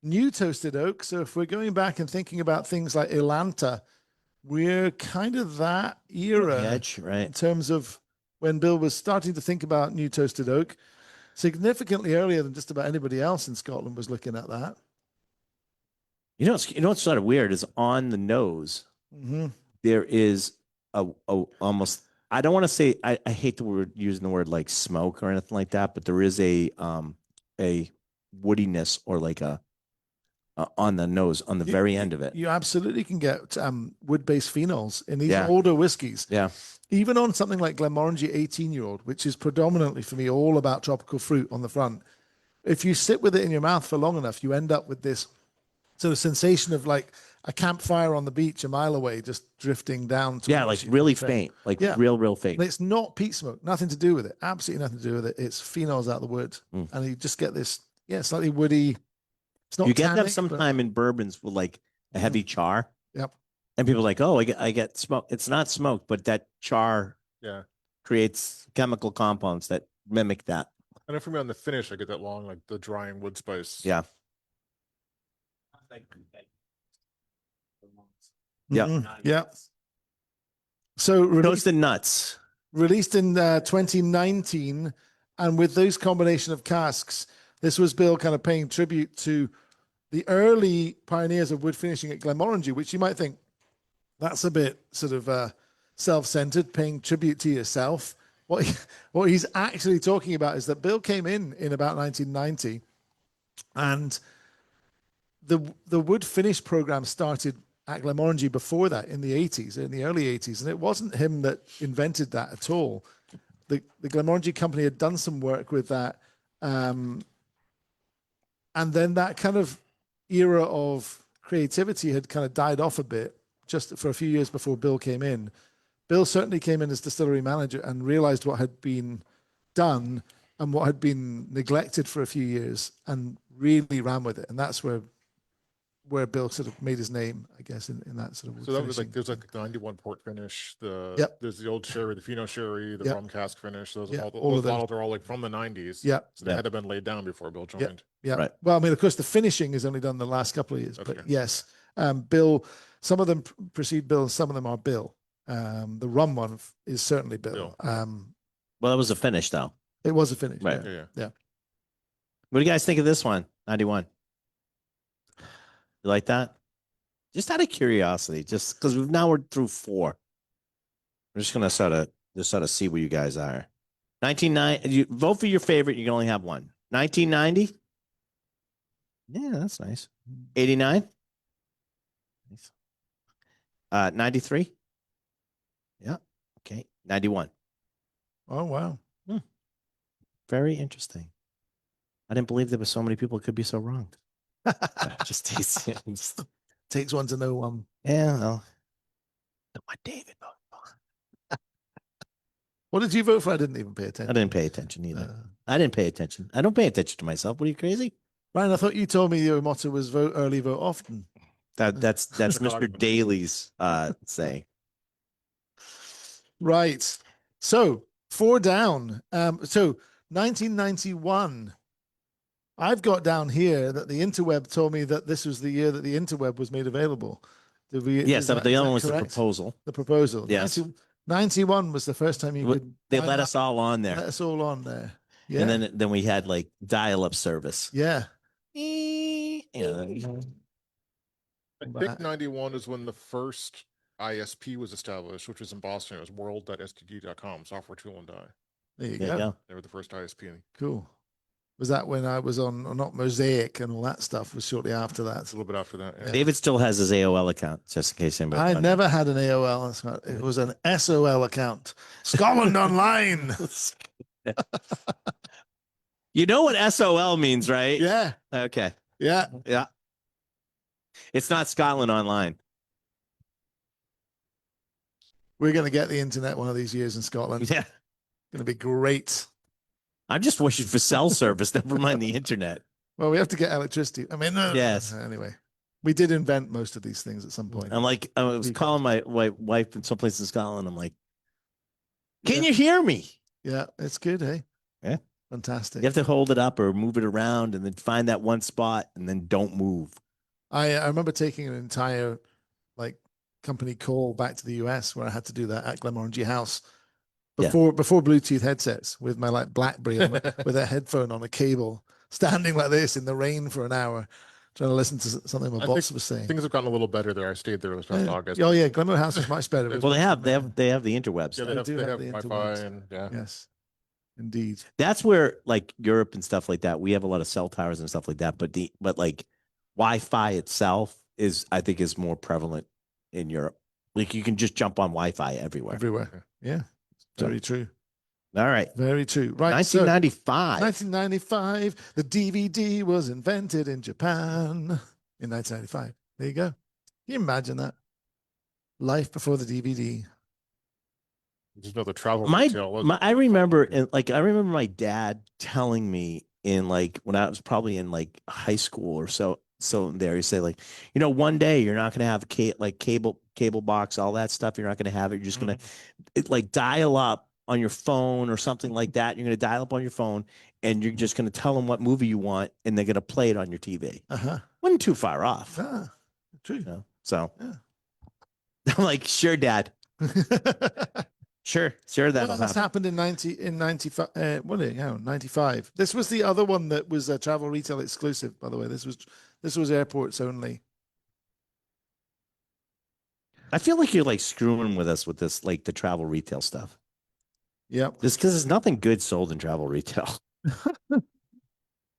New toasted oak. So if we're going back and thinking about things like Ilanta, we're kind of that era Edge, in right? terms of when Bill was starting to think about new toasted oak, significantly earlier than just about anybody else in Scotland was looking at that. You know what's sort of weird is on the nose. Hmm. there is a almost, I don't want to say, I hate the word, using the word like smoke or anything like that, but there is a woodiness or like a on the nose on the very end of it. You absolutely can get wood-based phenols in these Yeah. older whiskies. Yeah. Even on something like Glenmorangie 18-year-old, which is predominantly for me all about tropical fruit on the front. If you sit with it in your mouth for long enough, you end up with this sort of sensation of like a campfire on the beach a mile away, just drifting down. Yeah, like really faint, like real faint. And it's not peat smoke, nothing to do with it. Absolutely nothing to do with it. It's phenols out of the wood. And you just get this, slightly woody. It's not you get them tannic, sometime in bourbons with like a heavy char. Yep. And people are like, oh, I get smoke. It's not smoke, but that char creates chemical compounds that mimic that. I know for me on the finish, I get that long, like the drying wood spice. Yeah. Yeah. So Toasted nuts. Released in 2019, and with those combination of casks, this was Bill kind of paying tribute to the early pioneers of wood finishing at Glenmorangie, which you might think that's a bit sort of self-centered, paying tribute to yourself. What he's actually talking about is that Bill came in about 1990, and the wood finish program started at Glenmorangie before that in the 80s, in the early 80s, and it wasn't him that invented that at all. The Glenmorangie company had done some work with that, and then that kind of era of creativity had kind of died off a bit just for a few years before Bill came in. Bill certainly came in as distillery manager and realized what had been done and what had been neglected for a few years and really ran with it. And that's where Bill sort of made his name, I guess, in that sort of. So that was like, there's like the 91 port finish, there's the old sherry, the Fino sherry, the rum cask finish. Those bottles are all like from the 90s. Yeah. So they had to have been laid down before Bill joined. Yeah. Right. Well, I mean, of course, the finishing is only done the last couple of years, Okay. but yes, Bill, some of them precede Bill, some of them are Bill. The rum one is certainly Bill. Well, it was a finish though. It was a finish. Right. Yeah. What do you guys think of this one? 91. You like that? Just out of curiosity, just because we're through 4. We're just gonna sort of see where you guys are. 1990. You vote for your favorite. You can only have one. 1990. Yeah, that's nice. 89. Nice. 93. Yeah. Okay. 91. Oh wow. Very interesting. I didn't believe there were so many people who could be so wrong. Just takes one to know one. Yeah, well, what David voted for. What did you vote for? I didn't even pay attention. I didn't pay attention either. I didn't pay attention. I don't pay attention to myself. What are you, crazy? Ryan, I thought you told me your motto was vote early, vote often. That's Mr. Daly's saying. Right. So 4 down. So 1991. I've got down here that the interweb told me that this was the year that the interweb was made available. Yes, the other one was correct? the proposal. The proposal. Yes. 91 was the first time you could. They let us all on there. Let us all on there. Yeah. And then we had like dial-up service. Yeah. I think 91 is when the first ISP was established, which was in Boston. It was world.std.com, software tool and die. There you go. They were the first ISP. Cool. Was that when I was on, not Mosaic and all that stuff was shortly after that? It's a little bit after that. Yeah. David still has his AOL account, just in case anybody. I never had an AOL. It was an SOL account. Scotland Online. You know what SOL means, right? Yeah. Okay. Yeah. Yeah. It's not Scotland Online. We're going to get the internet one of these years in Scotland. Yeah. Going to be great. I'm just wishing for cell service, never mind the internet. Well, we have to get electricity. I mean, yes. Anyway, we did invent most of these things at some point. I'm like, I was calling my wife in someplace in Scotland. I'm like, can you hear me? Yeah, it's good, hey? Yeah. Fantastic. You have to hold it up or move it around and then find that one spot and then don't move. I remember taking an entire company call back to the US where I had to do that at Glenmorangie House before Bluetooth headsets with my BlackBerry with a headphone on a cable, standing like this in the rain for an hour, trying to listen to something my boss was saying. Things have gotten a little better there. I stayed there this past August. Oh yeah, Glenmore House is much better. Well, they have the interwebs. Yeah, they have Wi-Fi and Yes, indeed. That's where like Europe and stuff like that. We have a lot of cell towers and stuff like that. But like Wi-Fi itself I think is more prevalent in Europe. Like you can just jump on Wi-Fi everywhere. Everywhere. Yeah, very true. All right. Very true. Right. 1995. 1995. The DVD was invented in Japan in 1995. There you go. Can you imagine that? Life before the DVD. There's no travel retail. I remember my dad telling me in like when I was probably in like high school or so there, he say like, one day you're not going to have cable box, all that stuff. You're not going to have it. You're just going to like dial up on your phone or something like that. You're going to dial up on your phone and you're just going to tell them what movie you want and they're going to play it on your TV. Wasn't too far off. True. So I'm like, sure, Dad. Sure. That'll that's happened in 95. This was the other one that was a travel retail exclusive, by the way. This was airports only. I feel like you're like screwing with us with this, like the travel retail stuff. Yep. Just because there's nothing good sold in travel retail.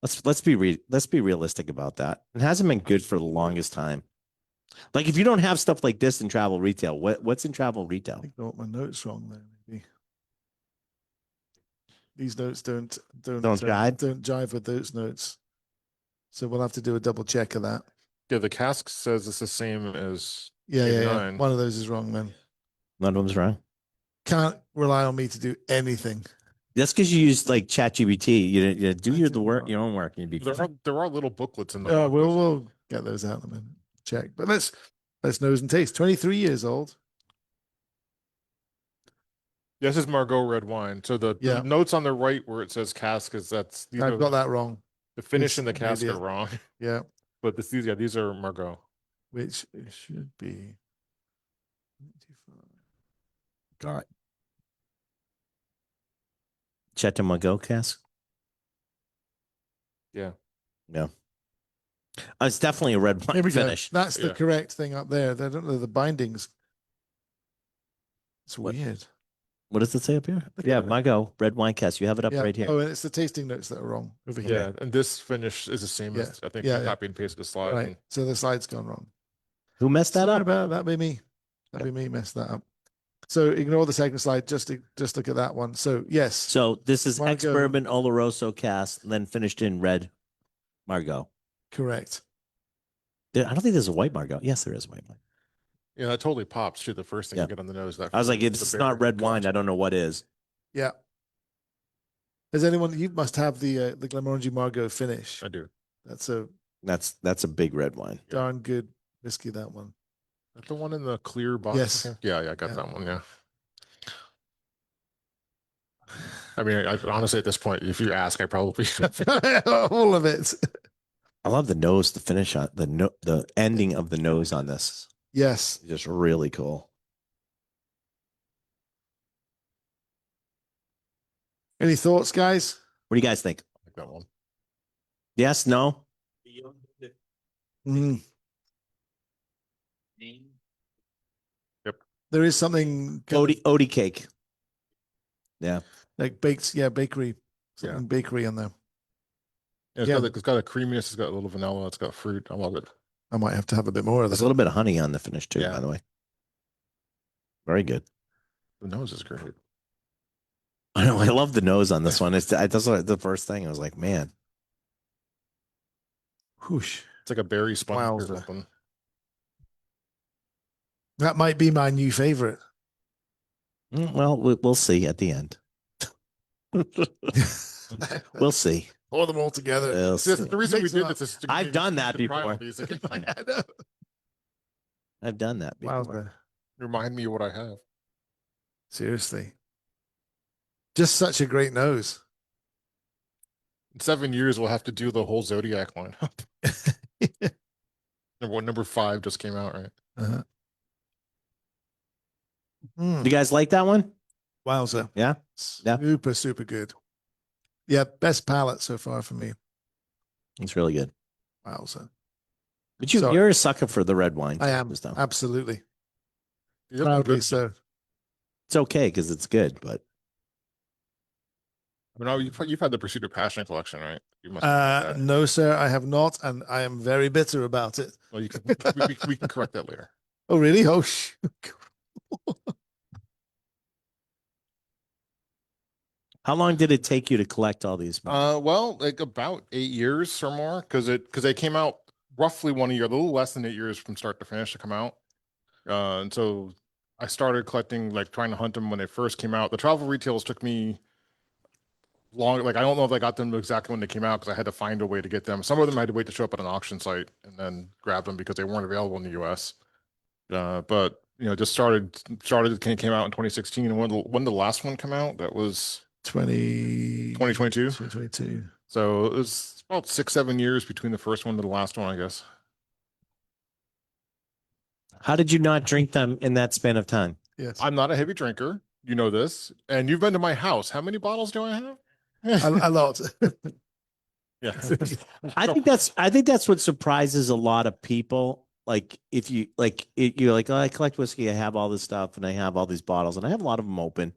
let's be realistic about that. It hasn't been good for the longest time. Like if you don't have stuff like this in travel retail, what's in travel retail? I got my notes wrong there. Maybe these notes don't jive with those notes. So we'll have to do a double check of that. Yeah, the cask says it's the same as yeah. One of those is wrong, man. One of them's wrong. Can't rely on me to do anything. That's because you use like ChatGPT. You do your own work. And there are little booklets in the. We'll get those out in a minute. Check, but let's nose and taste. 23 years old. This is Margaux red wine. So the notes on the right where it says cask I've got that wrong. The finish and the cask are wrong. Yeah, but these are Margaux, which it should be. Got it. Chateau Margaux cask. Yeah. It's definitely a red wine finish. That's the correct thing up there. They don't know the bindings. It's weird. What does it say up here? Margaux red wine cask. You have it up right here. Oh, and it's the tasting notes that are wrong over here. Yeah, and this finish is the same as I think. Copy and paste the slide. Right. So the slide's gone wrong. Who messed that up? That'd be me. That'd be me messed that up. So ignore the second slide. Just look at that one. So yes. So this is ex-bourbon Oloroso cask, then finished in red Margaux. Correct. I don't think there's a white Margaux. Yes, there is a white Margaux. Yeah, that totally pops too. The first thing you get on the nose. I was like, it's not red wine. I don't know what is. Yeah. Has anyone? You must have the Glenmorangie Margaux finish. I do. That's a big red wine. Darn good whiskey, that one. Is that the one in the clear box? Yes. Yeah, I got that one. Yeah. I mean, honestly, at this point, if you ask, I probably all of it. I love the nose, the finish on the ending of the nose on this. Yes. Just really cool. Any thoughts, guys? What do you guys think? I like that one. Yes, no? Yep. There is something Odie cake. Yeah. Like bakery. Bakery in there. Yeah, it's got a creaminess, it's got a little vanilla, it's got fruit. I love it. I might have to have a bit more of this. There's a little bit of honey on the finish too, by the way. Very good. The nose is great. I know. I love the nose on this one. That's the first thing. I was like, man. Whoosh. It's like a berry sponge or something. That might be my new favorite. Well, we'll see at the end. We'll see. Pour them all together. The reason we did this is I've done that before. I've done that before. Wow. Remind me what I have. Seriously. Just such a great nose. In 7 years, we'll have to do the whole Zodiac lineup. Number 5 just came out, right? Uh-huh. You guys like that one? Wowza. Yeah? Super, super good. Yeah, best palette so far for me. It's really good. Wowza. But you're a sucker for the red wine. I am, absolutely. Proudly so. It's okay because it's good, but. I mean, you've had the Pursuit of Passion collection, right? You must no, sir, I have not, and I am very bitter about it. Well, we can correct that later. Oh, really? Oh, How long did it take you to collect all these? Well, like about 8 years or more, because they came out roughly 1 year, a little less than 8 years from start to finish to come out. And so I started collecting, like trying to hunt them when they first came out. The travel retails took me long. Like I don't know if I got them exactly when they came out because I had to find a way to get them. Some of them I had to wait to show up at an auction site and then grab them because they weren't available in the U.S. But just started came out in 2016. And when the last one came out, that was 2022. 2022. So it was about 6-7 years between the first one to the last one, I guess. How did you not drink them in that span of time? Yes. I'm not a heavy drinker. You know this. And you've been to my house. How many bottles do I have? A lot. Yeah. I think that's what surprises a lot of people. Like if you you're like, oh, I collect whiskey, I have all this stuff, and I have all these bottles, and I have a lot of them open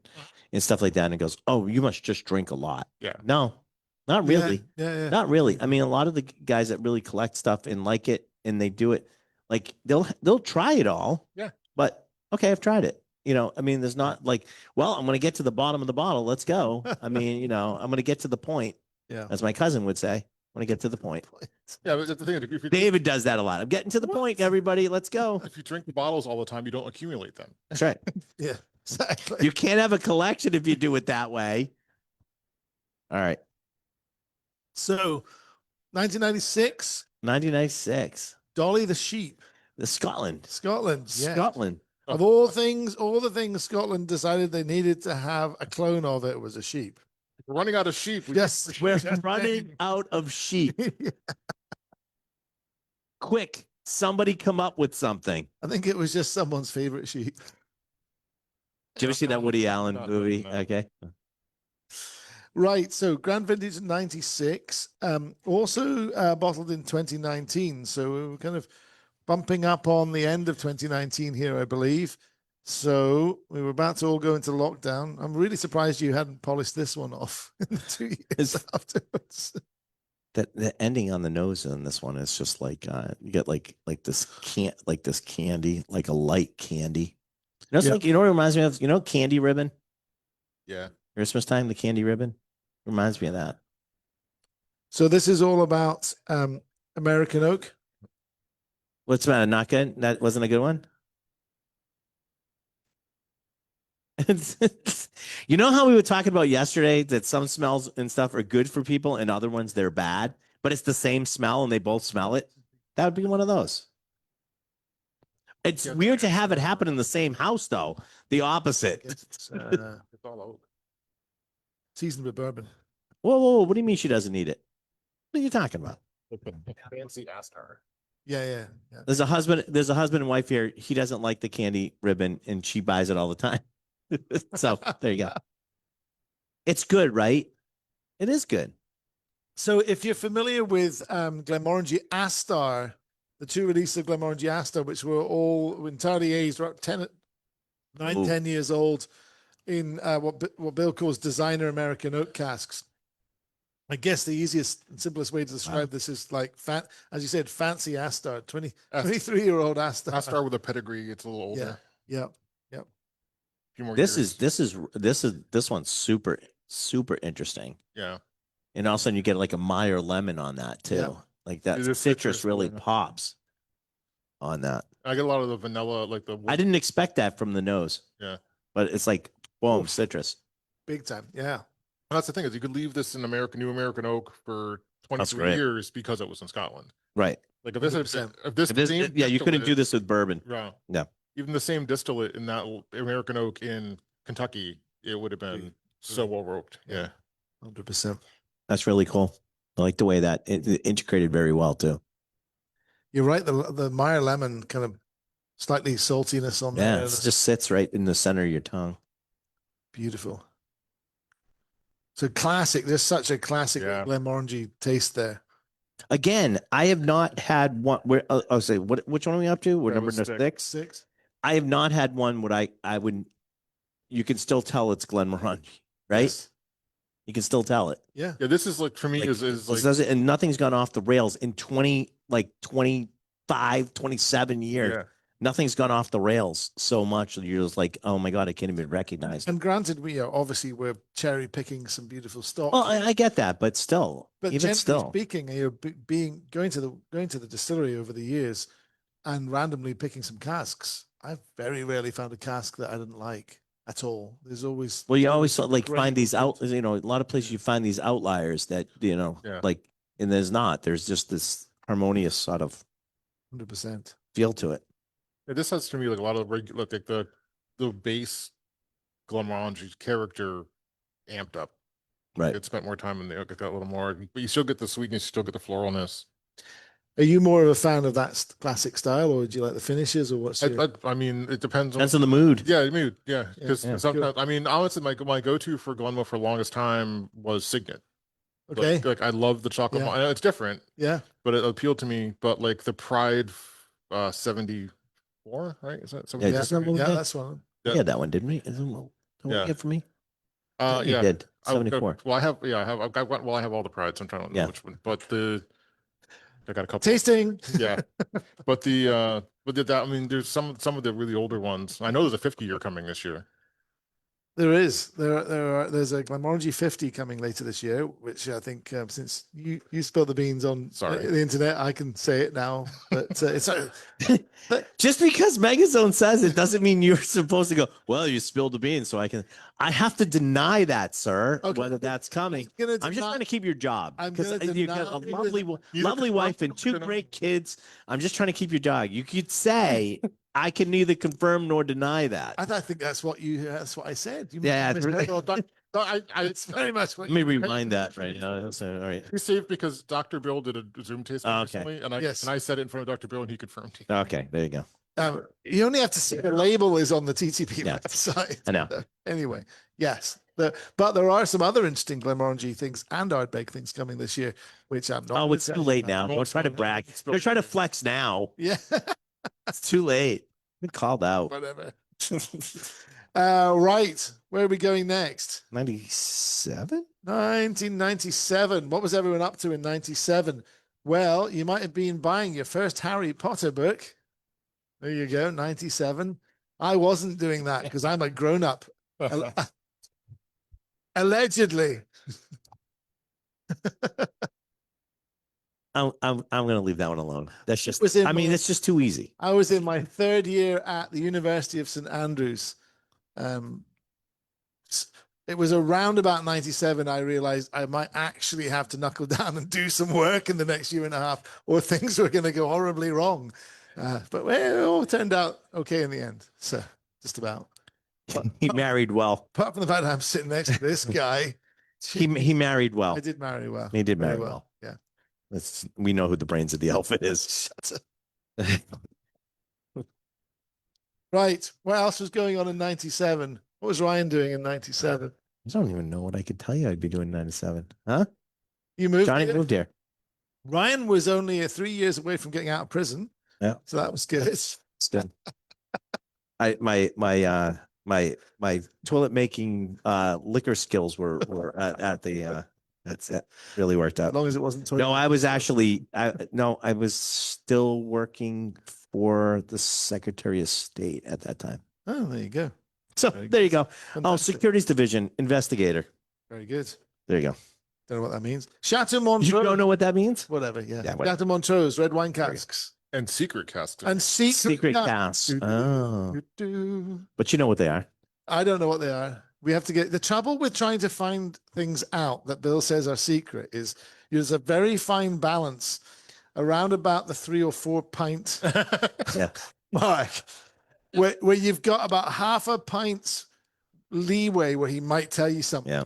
and stuff like that. And it goes, oh, you must just drink a lot. Yeah. No, not really. Yeah. Not really. I mean, a lot of the guys that really collect stuff and like it and they do it, like they'll try it all. Yeah. But okay, I've tried it. I mean, there's not like, well, I'm going to get to the bottom of the bottle. Let's go. I mean, I'm going to get to the point. Yeah. As my cousin would say, when I get to the point. Yeah, but the thing, if David does that a lot. I'm getting to the point, everybody. Let's go. If you drink the bottles all the time, you don't accumulate them. That's right. Yeah, exactly. You can't have a collection if you do it that way. All right. So, 1996. 1996. Dolly the sheep. Scotland. Yeah. Scotland. Of all the things Scotland decided they needed to have a clone of, it was a sheep. We're running out of sheep. Yes, we're running out of sheep. Quick, somebody come up with something. I think it was just someone's favorite sheep. Did you ever see that Woody Allen movie? Okay. Right. So Grand Vintage 96, also bottled in 2019. So we were kind of bumping up on the end of 2019 here, I believe. So we were about to all go into lockdown. I'm really surprised you hadn't polished this one off in the 2 years afterwards. The ending on the nose on this one is just like you get like this candy, like a light candy. It's like, what it reminds me of, candy ribbon. Yeah. Christmas time, the candy ribbon reminds me of that. So this is all about American oak. What's the matter? Not good? That wasn't a good one? You know how we were talking about yesterday that some smells and stuff are good for people and other ones they're bad, but it's the same smell and they both smell it? That would be one of those. It's weird to have it happen in the same house, though. The opposite. It's all oak. Seasoned with bourbon. Whoa. What do you mean she doesn't need it? What are you talking about? Fancy Astar. Yeah. There's a husband and wife here. He doesn't like the candy ribbon and she buys it all the time. So there you go. It's good, right? It is good. So if you're familiar with Glenmorangie Astar, the two releases of Glenmorangie Astar, which were all entirely aged, about 10 years old, in what Bill calls designer American oak casks. I guess the easiest and simplest way to describe this is like, as you said, fancy Astar, 23-year-old Astar. Astar with a pedigree. It's a little older. Yeah. This one's super, super interesting. Yeah. And all of a sudden you get like a Meyer lemon on that too. Yeah. Like that citrus really pops on that. I get a lot of the vanilla, like the. I didn't expect that from the nose. Yeah. But it's like, boom, citrus. Big time. Yeah. And that's the thing is you could leave this in New American oak for 23 years because it was in Scotland. Right. Like if this you couldn't do this with bourbon. Yeah. Yeah. Even the same distillate in that American oak in Kentucky, it would have been so well roped. Yeah. 100%. That's really cool. I like the way that it integrated very well too. You're right. The Meyer lemon kind of slightly saltiness on there. Yeah, it just sits right in the center of your tongue. Beautiful. So classic. There's such a classic Glenmorangie taste there. Again, I have not had one where I'll say which one are we up to? We're That number was six. 6. 6. I have not had one what I would you can still tell it's Glenmorangie, right? Yes. You can still tell it. Yeah. Yeah, this is like for me Like, is this like doesn't, and nothing's gone off the rails in 25, 27 years. yeah. Nothing's gone off the rails so much that you're just like, oh my God, I can't even recognize it. And granted, we are obviously we're cherry picking some beautiful stock. Well, I get that, but still, but even generally still, speaking, you're going to the distillery over the years and randomly picking some casks. I've very rarely found a cask that I didn't like at all. There's always well, you always some like great find these out, ones. you know, a lot of places you find these outliers that, you know, Yeah. like, and there's not, there's just this harmonious sort of 100%. feel to it. Yeah, this has to me like a lot of regular like the base Glenmorangie character amped up. Right. It spent more time in the oak, it got a little more, but you still get the sweetness, you still get the floralness. Are you more of a fan of that classic style, or do you like the finishes, or what's your... I mean, it depends on That's in the mood. yeah, I mean, yeah, because Yeah. sometimes I mean, honestly, my go-to for Glenmo for the longest time was Signet. Okay. Like I love the chocolate. Yeah. I know it's different, Yeah. but it appealed to me. But like the Pride 74, right? Is that Yeah, 74? just that one we Yeah, had? that's one. We had that one, didn't we? Is that what Yeah. you get for me? You Yeah. did. I- 74. Well, I have I've got well, I have all the Prides. I'm trying to know Yeah. which one, but I got a couple. Tasting. Yeah, but that I mean, there's some of the really older ones. I know there's a 50-year coming this year. There's a Glenmorangie 50 coming later this year, which I think since you spilled the beans on Sorry. the internet, I can say it now. But it's Just because Megazone says it doesn't mean you're supposed to go, well, you spilled the beans, so I have to deny that, sir, Okay. whether that's coming. I'm just trying to keep your job. I'm Because gonna you got a deny- lovely wife and 2 great kids. I'm just trying to keep your job. You could say, I can neither confirm nor deny that. I think that's what I said. You Yeah, misheard. Well, It's very much what Let me you rewind that right now. So, all right. He's safe because Dr. Bill did a Zoom tasting Okay. recently, and Yes. I said it in front of Dr. Bill, and he confirmed it. Okay, there you go. You only have to see the label is on the TTP Yeah. website. I know. Anyway, yes. But there are some other interesting Glenmorangie things and Ardbeg things coming this year, which I'm not. Oh, it's too late now. Don't try to brag. They're trying to flex now. Yeah. It's too late. Been called out. Whatever. Right. Where are we going next? 97? 1997. What was everyone up to in 97? Well, you might have been buying your first Harry Potter book. There you go, 97. I wasn't doing that because I'm a grown up. Allegedly. I'm going to leave that one alone. That's just, was in I mean, my- it's just too easy. I was in my 3rd year at the University of St. Andrews. It was around about 97. I realized I might actually have to knuckle down and do some work in the next year and a half, or things were going to go horribly wrong. But it all turned out okay in the end. So just about. He married well. Apart from the fact that I'm sitting next to this guy. He married well. I did marry well. He did Very marry well. Yeah. We know who the brains of the outfit is. Shut up. Right. What else was going on in 97? What was Ryan doing in 97? I don't even know what I could tell you I'd be doing in 97. Huh? You moved Johnny here? moved here. Ryan was only 3 years away from getting out of prison. Yeah. So that was good. Still. My toilet making liquor skills were at the that's it. Really worked As out. long as it wasn't. No, I was actually I was still working for the Secretary of State at that time. Oh, there you go. So Very there you go. Oh, Fantastic. Securities Division investigator. Very good. There you go. Don't know what that means. Chateau Montreux. You don't know what that means? Whatever. Yeah. Yeah, whatever. Chateau Montreux, red wine casks. And secret cast. And secret Cast. Do, do, Oh, do, do. but you know what they are. I don't know what they are. We have to get the trouble with trying to find things out that Bill says are secret is there's a very fine balance around about the 3 or 4 pint Yeah. mark where you've got about half a pint's leeway where he might tell you something. Yeah.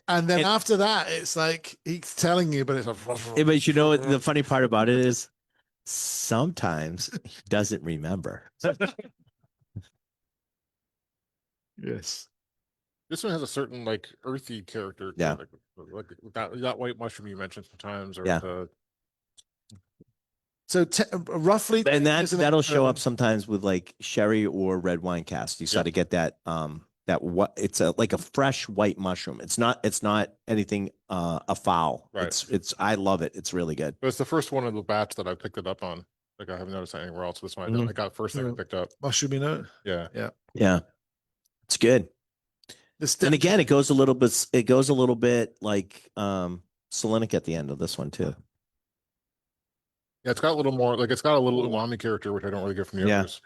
And then And- after that, it's like he's telling you, but it's like, Yeah, but you know what the funny part about it is? Sometimes he doesn't remember. yes. This one has a certain like earthy character. Yeah. Like that white mushroom you mentioned sometimes, or Yeah. the So roughly, And isn't it, that'll show up sometimes with like sherry or red wine cast. You Yeah. start to get that that what it's like a fresh white mushroom. It's not anything a foul. Right. It's I love it. It's really good. But it's the first one of the batch that I picked it up on. Like I haven't noticed it anywhere else. This one Mhm. I got first thing I picked up. mushroom, Yeah. Yeah. It's good. And again, it goes a little bit like Salinic at the end of this one too. Yeah, it's got a little more like it's got a little umami character, which I don't really get from the Yeah. others.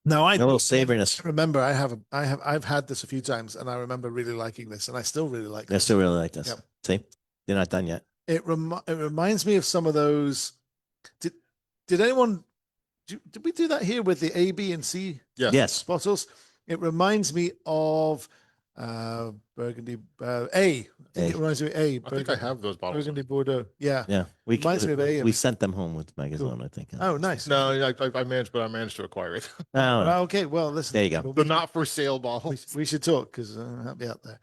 No, A little savoriness. I remember I've had this a few times, and I remember really liking this, and I still really like I this. still really like this. Yep. See, you're not done yet. It reminds me of some of those. Did anyone did we do that here with the A, B, and C Yes. Yes. bottles? It reminds me of Burgundy A. I think it reminds me of A. I think I Burgundy, have those bottles. Burgundy Bordeaux. Yeah. Yeah. Reminds me of A. We sent them home with Megazone, I think. Oh, nice. No, I managed, but I managed to acquire it. Oh, Well, okay. Well, listen. there you go. The not for sale bottles. We should talk because I'll be out there.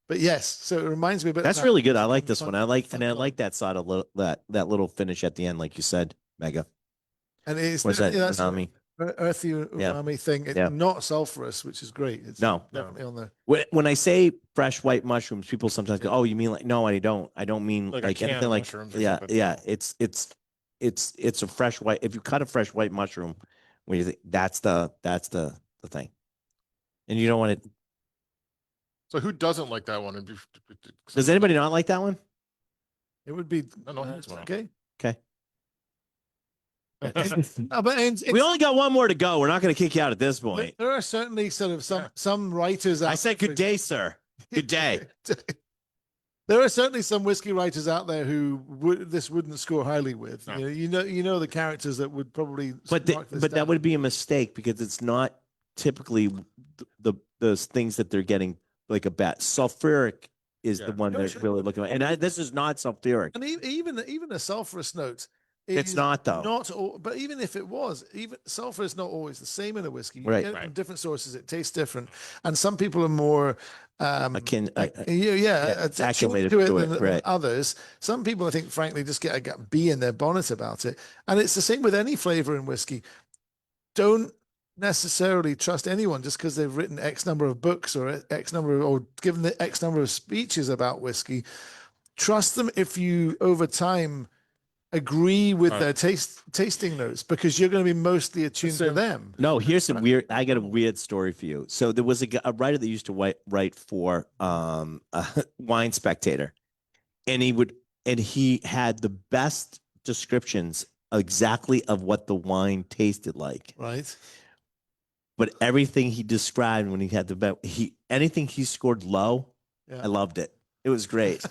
But yes, so it reminds me a bit. That's of that. really good. I like this one. I like fun like that side of that little finish at the end, like you said, Mega. And it's What's that? that's Umami. earthy umami thing. It's Yeah. not sulfurous, which is great. It's No. definitely on there. When I say fresh white mushrooms, people sometimes go, "Oh, you mean like?" No, I don't. I don't mean Like like a anything canned like. mushrooms or Yeah, something. yeah. It's a fresh white. If you cut a fresh white mushroom, when you think that's the thing, and you don't want it. So who doesn't like that one? Does anybody not like that one? It would be No, hands went up. okay. Okay. But We only got one more to go. We're not going to kick you out at this point. there are certainly sort of some writers. I out said there- good day, sir. Good day. There are certainly some whiskey writers out there who wouldn't score highly with. No. You know the characters that would probably. But mark this that down. would be a mistake because it's not typically those things that they're getting like a bat. Sulfuric is the Yeah. one No, they're sure. really looking at. And this is not sulfuric. And even a sulfurous note. It's is not, though. Not all, but even if it was, even sulfur is not always the same in a whiskey. You Right. get it from Right. different sources. It tastes different, and some people are more Akin, attuned acclimated to it to it, than right. others. Some people, I think, frankly, just get a bee in their bonnet about it, and it's the same with any flavor in whiskey. Don't necessarily trust anyone just because they've written X number of books or X number or given the X number of speeches about whiskey. Trust them if you over time agree with Right. their tasting notes because you're going to be mostly attuned to Same. them. No, here's a weird. I got a weird story for you. So there was a writer that used to write for Wine Spectator, and he had the best descriptions exactly of what the wine tasted like. Right. But everything he described when he had anything he scored low, Yeah. I loved it. It was great.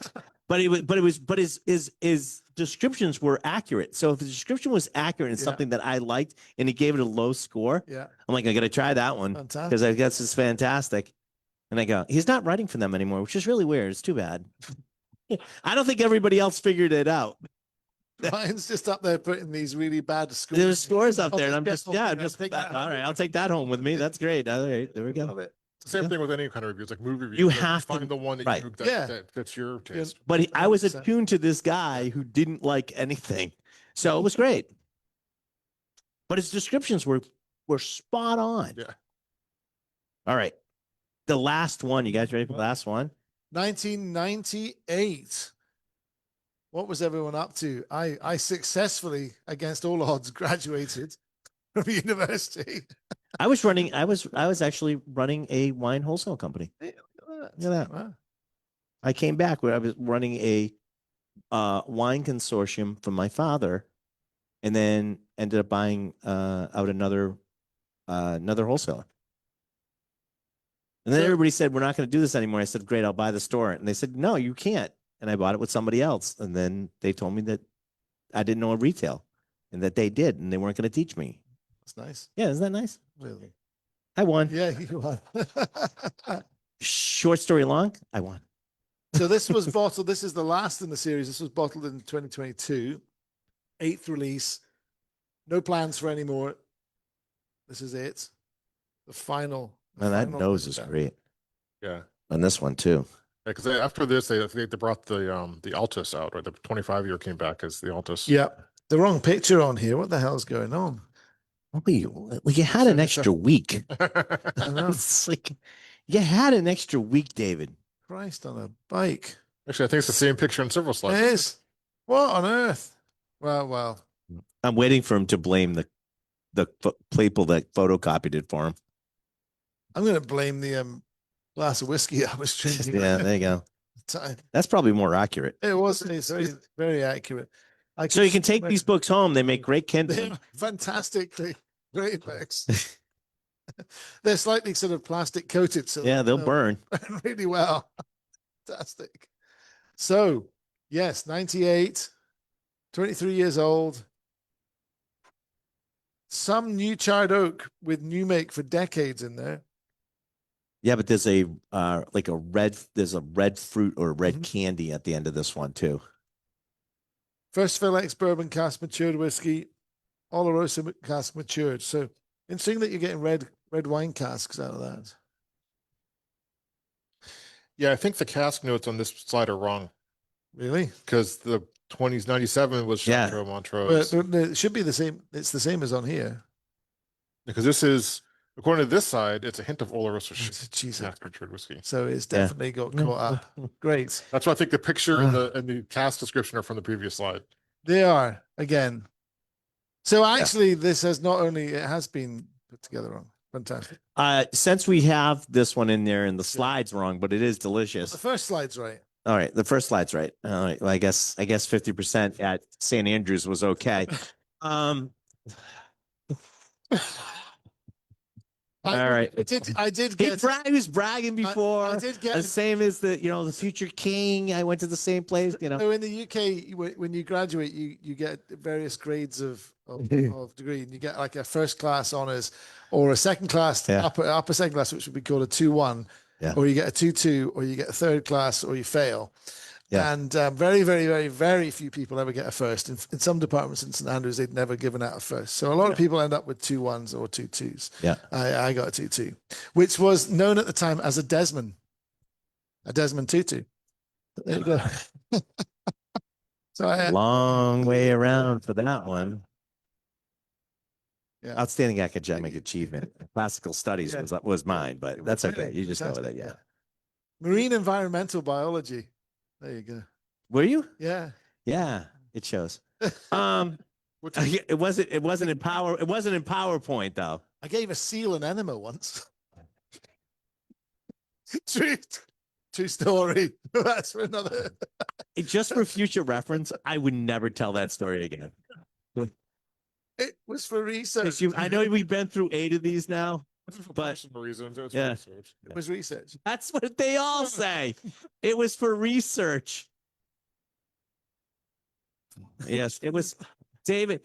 But his descriptions were accurate. So if the description was accurate and Yeah. something that I liked, and he gave it a low score, Yeah. I'm like, I got to try that one Fantastic. because I guess it's fantastic. And I go, he's not writing for them anymore, which is really weird. It's too bad. I don't think everybody else figured it out. Ryan's just up there putting these really bad scores. There's scores up Oh, there, and I'm yeah, just, okay, I'm just, take that. all right, I'll take that home with me. That's great. All right, there we Love go. it. It's the same Yeah. thing with any kind of reviews, like movie reviews. You like, have to- find the one that, right. Yeah. that fits your taste. But I was 100%. attuned to this guy who didn't like anything, so it was great. But his descriptions were spot on. Yeah. All right, the last one. You guys ready for the last one? 1998. What was everyone up to? I successfully, against all odds, graduated from university. I was actually running a wine wholesale company. Hey, look Look at that. Wow. I came back where I was running a wine consortium for my father, and then ended up buying out another wholesaler. And then So- everybody said, "We're not going to do this anymore." I said, "Great, I'll buy the store." And they said, "No, you can't." And I bought it with somebody else. And then they told me that I didn't know retail, and that they did, and they weren't going to teach me. That's nice. Yeah, isn't that nice? Really. I won. Yeah, you are. Short story long, I won. So this was bottled. This is the last in the series. This was bottled in 2022, 8th release. No plans for any more. This is it. The final. Man, that final nose is breakdown. great. Yeah. And this one too. Yeah, because after this, they brought the Altus out, right? The 25 year came back as the Altus. Yeah. the wrong picture on here. What the hell's going on? Well, you had an extra week. I know. It's like you had an extra week, David. Christ on a bike. Actually, I think it's the same picture in several It slides. is. What on earth? Well. I'm waiting for him to blame the people that photocopied it for him. I'm going to blame the glass of whiskey I was drinking. Yeah, there you go. Time. That's probably more accurate. It was. It's very, very accurate. So you can take these books home. They make great kindling. They're fantastically great books. They're slightly sort of plastic coated, so Yeah, they'll burn. really well. Fantastic. So, yes, 98, 23 years old. Some new charred oak with new make for decades in there. Yeah, but there's a there's a red fruit or red candy at the end of this one too. First fill ex-bourbon cask matured whiskey, Oloroso cask matured. So interesting that you're getting red wine casks out of that. Yeah, I think the cask notes on this slide are wrong Really? because the 20s 97 was Yeah. Chartreux Montrose. But it should be the same. It's the same as on here. Because this is, according to this side, it's a hint of Oloroso Jesus. cask matured whiskey. So it's definitely got caught up. Great. That's why I think the picture and the cask description are from the previous slide. They are again. So actually, this has not only it has been put together wrong. Fantastic. Since we have this one in there and the slide's wrong, but it is delicious. The first slide's right. All right, the first slide's right. All right, well, I guess 50% at St. Andrews was okay. All right. I did get. He was bragging before. I did get the same as the future king. I went to the same place. So in the UK, when you graduate, you get various grades of degree, and you get like a first class honors, or a second class upper second class, which would be called a 2-1, or you get a 2-2, or you get a third class, or you fail. Yeah. And very, very, very, very few people ever get a first. In some departments in St. Andrews, they'd never given out a first. So a lot of people end up with 2-1s or 2-2s. Yeah. I got a 2-2, which was known at the time as a Desmond 2-2. There you go. So long way around for that one. Yeah. Outstanding academic achievement. Classical studies was mine, but that's okay. You just go with it. Yeah. Marine environmental biology. There you go. Were you? Yeah. Yeah, it shows. It wasn't in PowerPoint though. I gave a seal an enema once. True story. That's for another. Just for future reference, I would never tell that story again. It was for research. I know we've been through 8 of these now. But yeah, it was research. That's what they all say. It was for research. Yes, it was David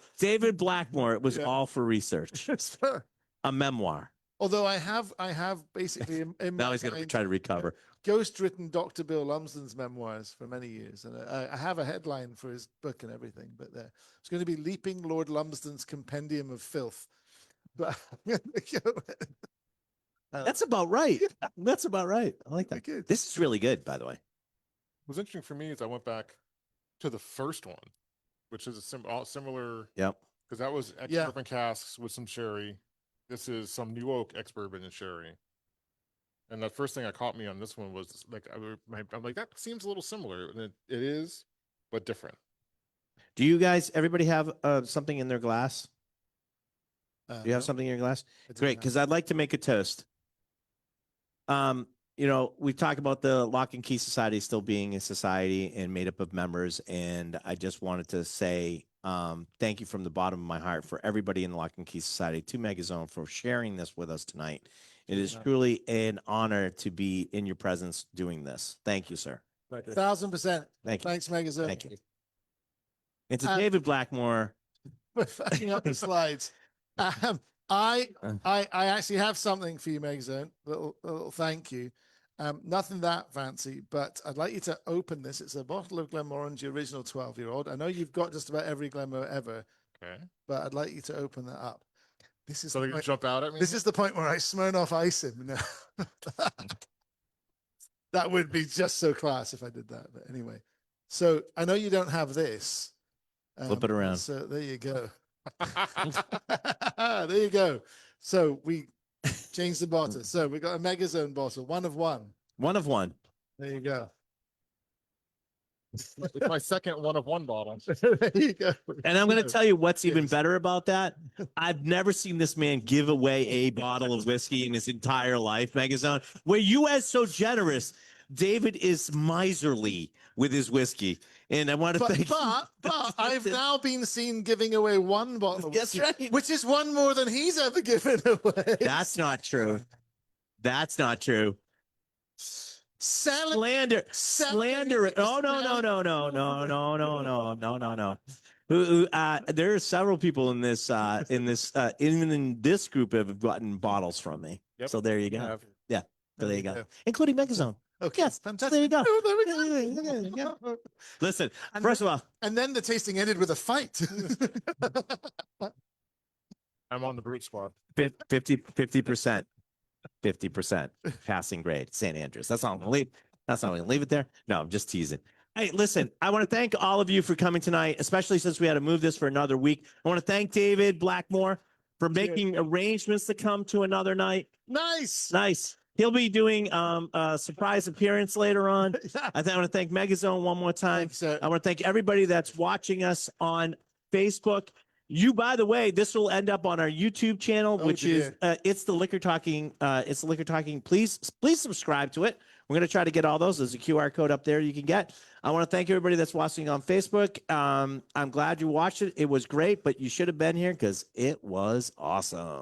Blackmore. It was all for research. A memoir. Although I have basically in now he's going to try to recover. Ghost-written Dr. Bill Lumsden's memoirs for many years, and I have a headline for his book and everything. But it's going to be "Leaping Lord Lumsden's Compendium of Filth." But that's about right. That's about right. I like that. Good. This is really good, by the way. What's interesting for me is I went back to the first one, which is a similar. Yep. Because that was ex-bourbon casks with some sherry. This is some new oak ex-bourbon and sherry. And the first thing that caught me on this one was like I'm like, that seems a little similar, and it is, but different. Do you guys? Everybody have something in their glass? Do you have something in your glass? Great, because I'd like to make a toast. We talk about the Lock and Key Society still being a society and made up of members, and I just wanted to say thank you from the bottom of my heart for everybody in the Lock and Key Society, to Megazone, for sharing this with us tonight. It is truly an honor to be in your presence doing this. Thank you, sir. 1000%. Thank you. Thanks, Megazone. Thank you. And to David Blackmore. Fucking up the slides. I actually have something for you, Megazone. Little thank you. Nothing that fancy, but I'd like you to open this. It's a bottle of Glenmorangie Original 12-year-old. I know you've got just about every Glenmo ever. Okay. But I'd like you to open that up. This is so you jump out at me. This is the point where I Smirnoff ice him. No. That would be just so class if I did that. But anyway, so I know you don't have this. Flip it around. So there you go. There you go. So we changed the bottle. So we got a Megazone bottle, 1 of 1. 1 of 1. There you go. It's my second 1 of 1 bottle. There you go. And I'm going to tell you what's even Yes. better about that. I've never seen this man give away a bottle of whiskey in his entire life, Megazone. Where you are so generous, David is miserly with his whiskey. And I want to thank But I've now been seen giving away 1 bottle of That's whiskey, right. which is 1 more than he's ever given away. That's not true. That's not true. Slander. Oh, no. There are several people in this in this group have gotten bottles from me. Yep. So there you go. Have. Yeah. So there you go. Including Megazone. Okay, Yes. fantastic. There you go. Oh, there we go. Listen, And first of all, And then the tasting ended with a fight. I'm on the brute squad. 50%. 50% passing grade, St. Andrews. That's all I'm gonna leave. That's not I'm gonna leave it there. No, I'm just teasing. Hey, listen, I want to thank all of you for coming tonight, especially since we had to move this for another week. I want to thank David Blackmore for making arrangements to come to another night. Nice. He'll be doing a surprise appearance later on. I want to thank Megazone one more time. Thanks, sir. I want to thank everybody that's watching us on Facebook. You, by the way, this will end up on our YouTube channel, Oh, which is dear. it's the Liquor Talking. It's the Liquor Talking. Please subscribe to it. We're going to try to get all those. There's a QR code up there you can get. I want to thank everybody that's watching on Facebook. I'm glad you watched it. It was great, but you should have been here because it was awesome.